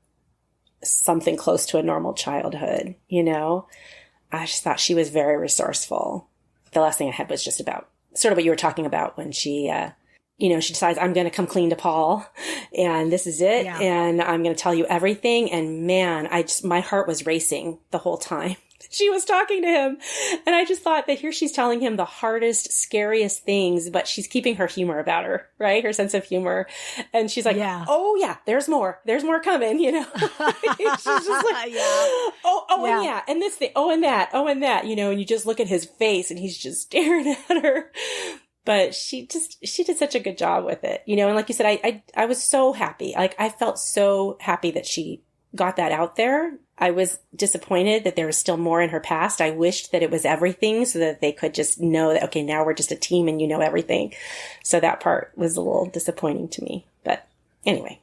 something close to a normal childhood, I just thought she was very resourceful. The last thing I had was just about sort of what you were talking about when she, she decides I'm going to come clean to Paul and this is it. Yeah. And I'm going to tell you everything. And man, my heart was racing the whole time. She was talking to him. And I just thought that here she's telling him the hardest, scariest things, but she's keeping her humor about her, right? Her sense of humor. And she's like, oh yeah, there's more coming, She's just like, and yeah. And this thing, and that, and you just look at his face and he's just staring at her. But she did such a good job with it, and like you said, I was so happy. Like I felt so happy that she got that out there. I was disappointed that there was still more in her past. I wished that it was everything so that they could just know that, okay, now we're just a team and you know everything. So that part was a little disappointing to me. But anyway,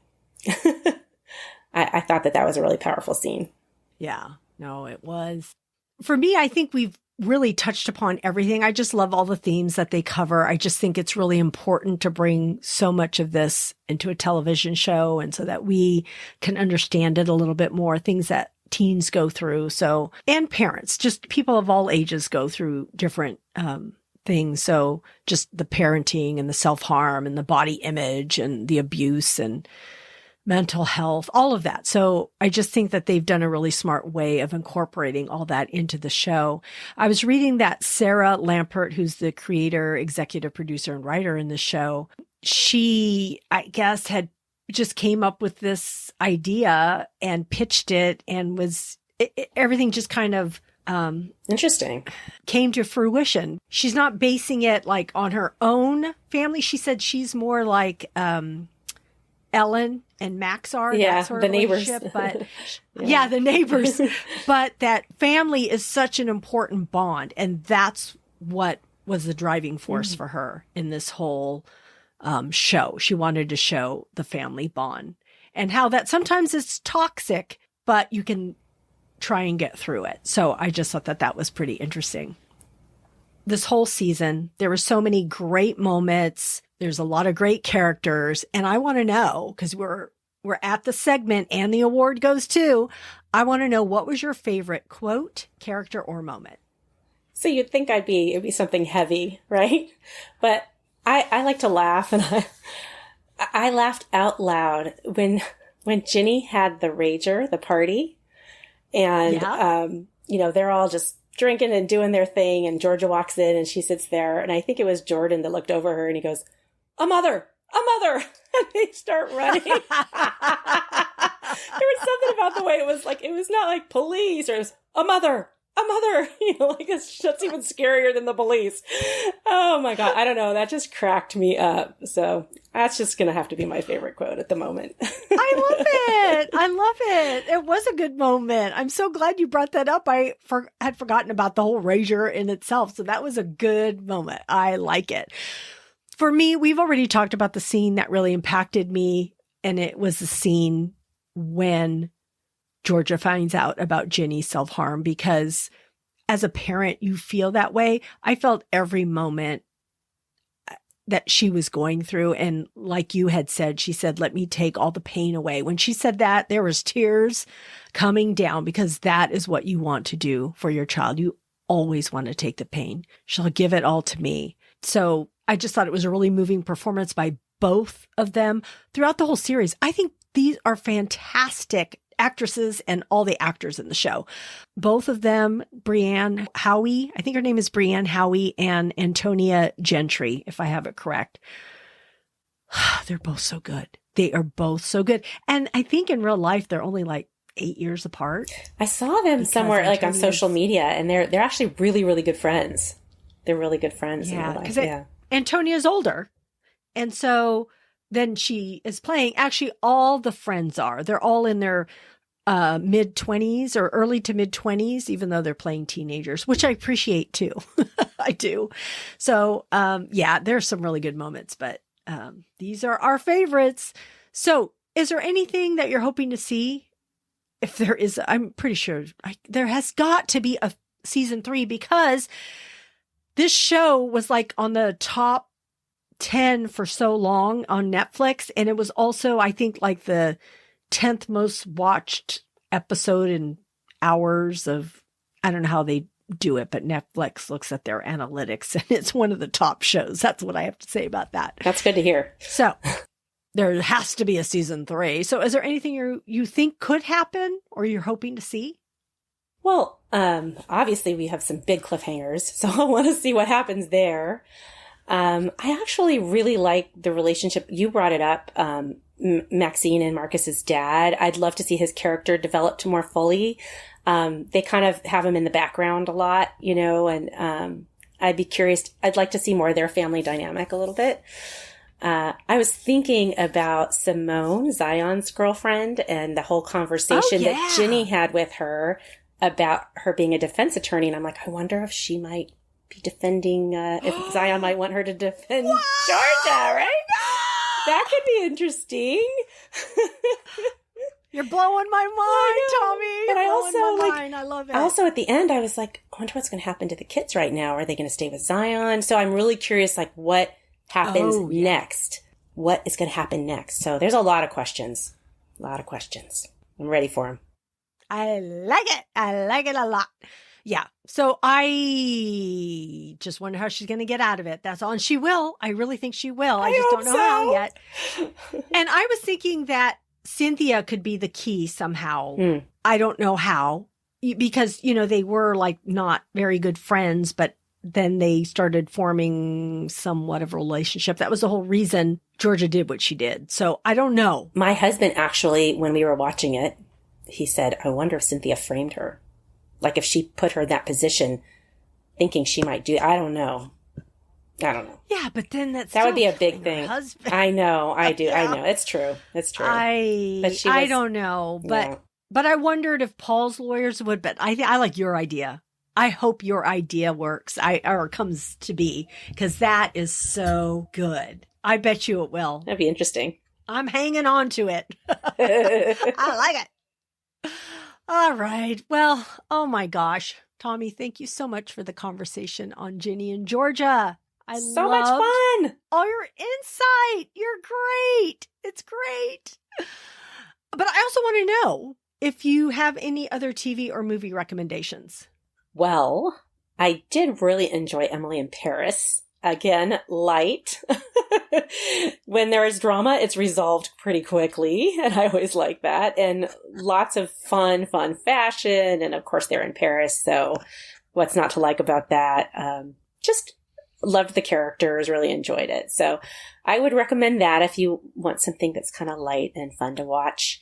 I thought that was a really powerful scene. Yeah, no, it was. For me, I think we've really touched upon everything. I just love all the themes that they cover. I just think it's really important to bring so much of this into a television show and so that we can understand it a little bit more, things that teens go through. So, and parents, just people of all ages go through different things. So just the parenting and the self-harm and the body image and the abuse and mental health, all of that. So I just think that they've done a really smart way of incorporating all that into the show. I was reading that Sarah Lampert, who's the creator, executive producer, and writer in the show, she, I guess, had just came up with this idea and pitched it and everything just kind of interesting came to fruition. She's not basing it like on her own family. She said she's more like Ellen and Max are, that sort of neighbors. But the neighbors. But that family is such an important bond, and that's what was the driving force for her in this whole show. She wanted to show the family bond and how that sometimes it's toxic, but you can try and get through it. So I just thought that was pretty interesting. This whole season, there were so many great moments. There's a lot of great characters. And I want to know, because we're at the segment and the award goes too. I want to know, what was your favorite quote, character, or moment? So you'd think it'd be something heavy, right? But I like to laugh, and I laughed out loud when Ginny had the rager, the party, and they're all just drinking and doing their thing, and Georgia walks in and she sits there, and I think it was Jordan that looked over her and he goes, a mother, and they start running. There was something about the way it was not like police, or it was a mother, that's even scarier than the police. Oh my God. I don't know. That just cracked me up. So that's just going to have to be my favorite quote at the moment. I love it. It was a good moment. I'm so glad you brought that up. I had forgotten about the whole rager in itself. So that was a good moment. I like it. For me, we've already talked about the scene that really impacted me. And it was the scene when Georgia finds out about Ginny's self-harm, because as a parent, you feel that way. I felt every moment that she was going through. And like you had said, she said, let me take all the pain away. When she said that, there was tears coming down, because that is what you want to do for your child. You always want to take the pain. She'll give it all to me. So I just thought it was a really moving performance by both of them throughout the whole series. I think these are fantastic actresses and all the actors in the show. Both of them, Brianne Howie, I think her name is Brianne Howie, and Antonia Gentry, if I have it correct. They're both so good. They are both so good. And I think in real life, they're only like 8 years apart. I saw them somewhere like on social media, and they're actually really, really good friends. They're really good friends in real life. Yeah. Antonia's older. And so then she is playing. Actually, all the friends are. They're all in their mid-20s or early to mid-20s, even though they're playing teenagers, which I appreciate too. I do. So, yeah, there's some really good moments, but these are our favorites. So is there anything that you're hoping to see? If there is, I'm pretty sure there has got to be a season 3, because this show was like on the top 10 for so long on Netflix. And it was also, I think, like the 10th most watched episode in hours of, I don't know how they do it, but Netflix looks at their analytics and it's one of the top shows. That's what I have to say about that. That's good to hear. So there has to be a season 3. So is there anything you think could happen or you're hoping to see? Well, obviously we have some big cliffhangers, so I want to see what happens there. I actually really like the relationship. You brought it up, Maxine and Marcus's dad. I'd love to see his character developed more fully. They kind of have him in the background a lot, you know, and I'd be curious. I'd like to see more of their family dynamic a little bit. I was thinking about Simone, Zion's girlfriend, and the whole conversation that Ginny had with her about her being a defense attorney. And I'm like, I wonder if she might be defending, if Zion might want her to defend Georgia, right? That could be interesting. You're blowing my mind, Tommy. But I also I love it. Also, at the end, I was like, I wonder what's going to happen to the kids right now. Are they going to stay with Zion? So I'm really curious, like, what happens next? What is going to happen next? So there's a lot of questions. A lot of questions. I'm ready for them. I like it. I like it a lot. Yeah. So I just wonder how she's going to get out of it. That's all. And she will. I really think she will. I just don't know how yet. And I was thinking that Cynthia could be the key somehow. I don't know how, because, you know, they were like not very good friends, but then they started forming somewhat of a relationship. That was the whole reason Georgia did what she did. So I don't know. My husband actually, when we were watching it, he said, I wonder if Cynthia framed her. Like if she put her in that position thinking she might do, I don't know. Yeah, but then that would be a big thing. Husband. I know. I do. Yeah. I know. It's true. It's true. I don't know, but I wondered if Paul's lawyers would, but I like your idea. I hope your idea works or comes to be, because that is so good. I bet you it will. That'd be interesting. I'm hanging on to it. I like it. All right. Well, oh my gosh. Tami, thank you so much for the conversation on Ginny and Georgia. So much fun. All your insight. You're great. It's great. But I also want to know if you have any other TV or movie recommendations. Well, I did really enjoy Emily in Paris. Again, light. When there is drama, it's resolved pretty quickly. And I always like that. And lots of fun fashion. And of course, they're in Paris. So what's not to like about that? Just loved the characters, really enjoyed it. So I would recommend that if you want something that's kind of light and fun to watch.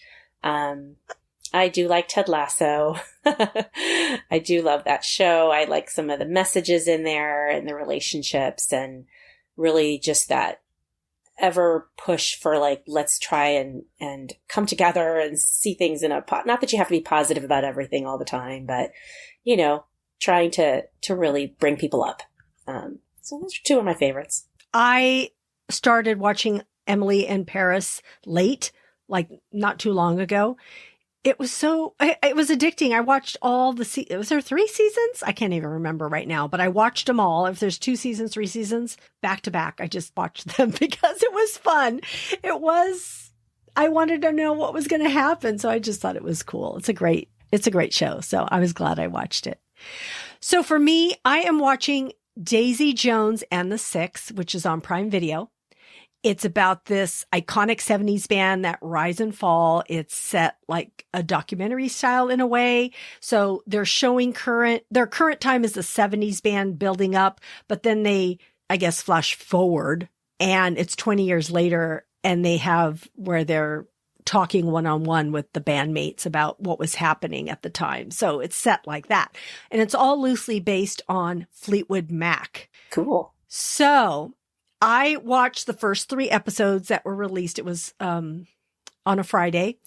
I do like Ted Lasso. I do love that show. I like some of the messages in there and the relationships, and really just that ever push for like, let's try and come together and see things in not that you have to be positive about everything all the time, but, you know, trying to really bring people up. So those are two of my favorites. I started watching Emily in Paris late, like not too long ago. it was it was addicting. I watched all was there 3 seasons? I can't even remember right now, but I watched them all. If there's 2 seasons, 3 seasons, back to back, I just watched them because it was fun. I wanted to know what was going to happen. So I just thought it was cool. It's a great show. So I was glad I watched it. So for me, I am watching Daisy Jones and the Six, which is on Prime Video. It's about this iconic 70s band that rise and fall. It's set like a documentary style in a way. So they're showing their current time is the 70s band building up, but then they, I guess, flash forward and it's 20 years later and they have where they're talking one-on-one with the bandmates about what was happening at the time. So it's set like that. And it's all loosely based on Fleetwood Mac. Cool. So I watched the first 3 episodes that were released. It was on a Friday.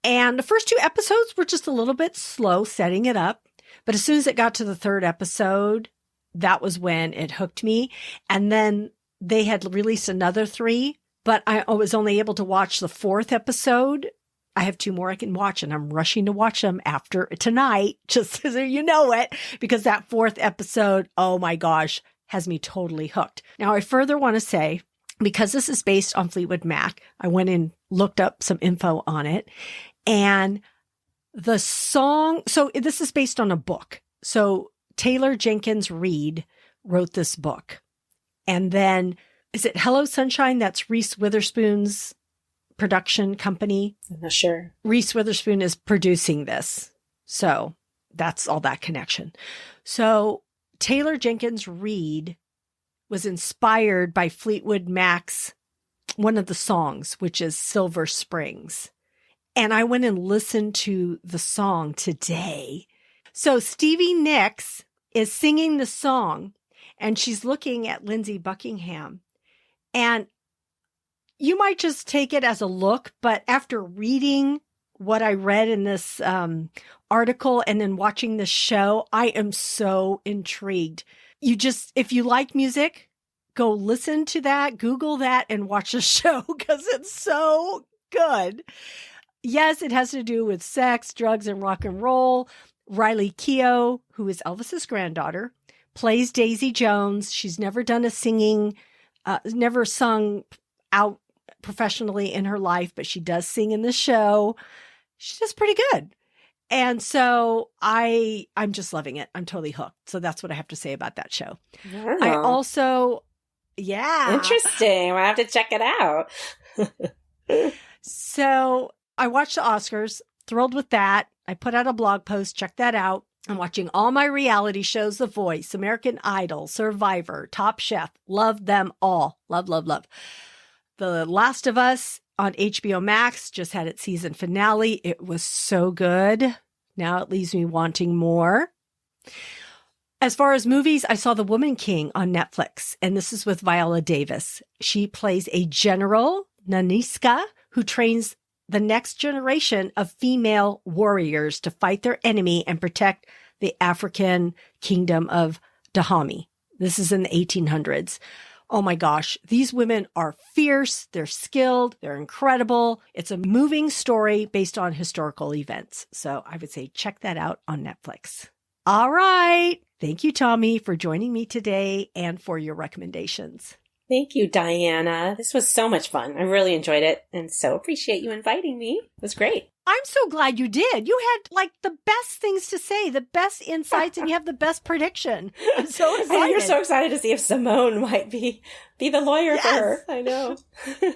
And the first 2 episodes were just a little bit slow setting it up. But as soon as it got to the 3rd episode, that was when it hooked me. And then they had released another 3, but I was only able to watch the 4th episode. I have 2 more I can watch, and I'm rushing to watch them after tonight, just so you know it, because that 4th episode, oh my gosh, has me totally hooked. Now, I further want to say, because this is based on Fleetwood Mac, I went and looked up some info on it. And the song, so this is based on a book. So Taylor Jenkins Reid wrote this book. And then, is it Hello Sunshine? That's Reese Witherspoon's production company. I'm not sure. Reese Witherspoon is producing this. So that's all that connection. So Taylor Jenkins Reid was inspired by Fleetwood Mac's one of the songs, which is Silver Springs. And I went and listened to the song today. So Stevie Nicks is singing the song and she's looking at Lindsey Buckingham. And you might just take it as a look, but after reading what I read in this article and then watching the show, I am so intrigued. If you like music, go listen to that, Google that, and watch the show because it's so good. Yes, it has to do with sex, drugs, and rock and roll. Riley Keough, who is Elvis's granddaughter, plays Daisy Jones. She's never done never sung out professionally in her life, but she does sing in the show. She's just pretty good. And so I'm just loving it. I'm totally hooked. So that's what I have to say about that show. Oh. I also, yeah. Interesting. I'll have to check it out. So I watched the Oscars, thrilled with that. I put out a blog post, check that out. I'm watching all my reality shows, The Voice, American Idol, Survivor, Top Chef. Love them all. Love, love, love. The Last of Us on HBO Max just had its season finale. It was so good. Now it leaves me wanting more. As far as movies, I saw The Woman King on Netflix, and this is with Viola Davis. She plays a general, Naniska, who trains the next generation of female warriors to fight their enemy and protect the African kingdom of Dahomey. This is in the 1800s. Oh my gosh, these women are fierce, they're skilled, they're incredible. It's a moving story based on historical events. So I would say check that out on Netflix. All right. Thank you, Tami, for joining me today and for your recommendations. Thank you, Diana. This was so much fun. I really enjoyed it and so appreciate you inviting me. It was great. I'm so glad you did. You had like the best things to say, the best insights, and you have the best prediction. I'm so excited. And you're so excited to see if Simone might be the lawyer for her. I know.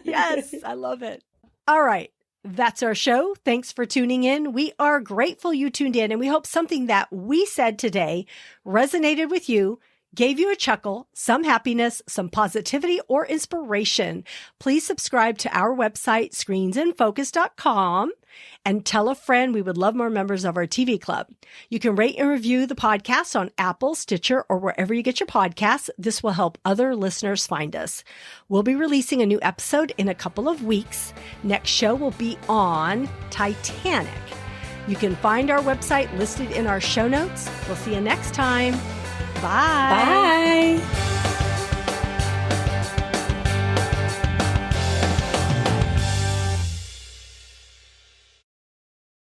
Yes, I love it. All right. That's our show. Thanks for tuning in. We are grateful you tuned in, and we hope something that we said today resonated with you, gave you a chuckle, some happiness, some positivity, or inspiration. Please subscribe to our website, screensinfocus.com, and tell a friend. We would love more members of our TV club. You can rate and review the podcast on Apple, Stitcher, or wherever you get your podcasts. This will help other listeners find us. We'll be releasing a new episode in a couple of weeks. Next show will be on Titanic. You can find our website listed in our show notes. We'll see you next time. Bye. Bye.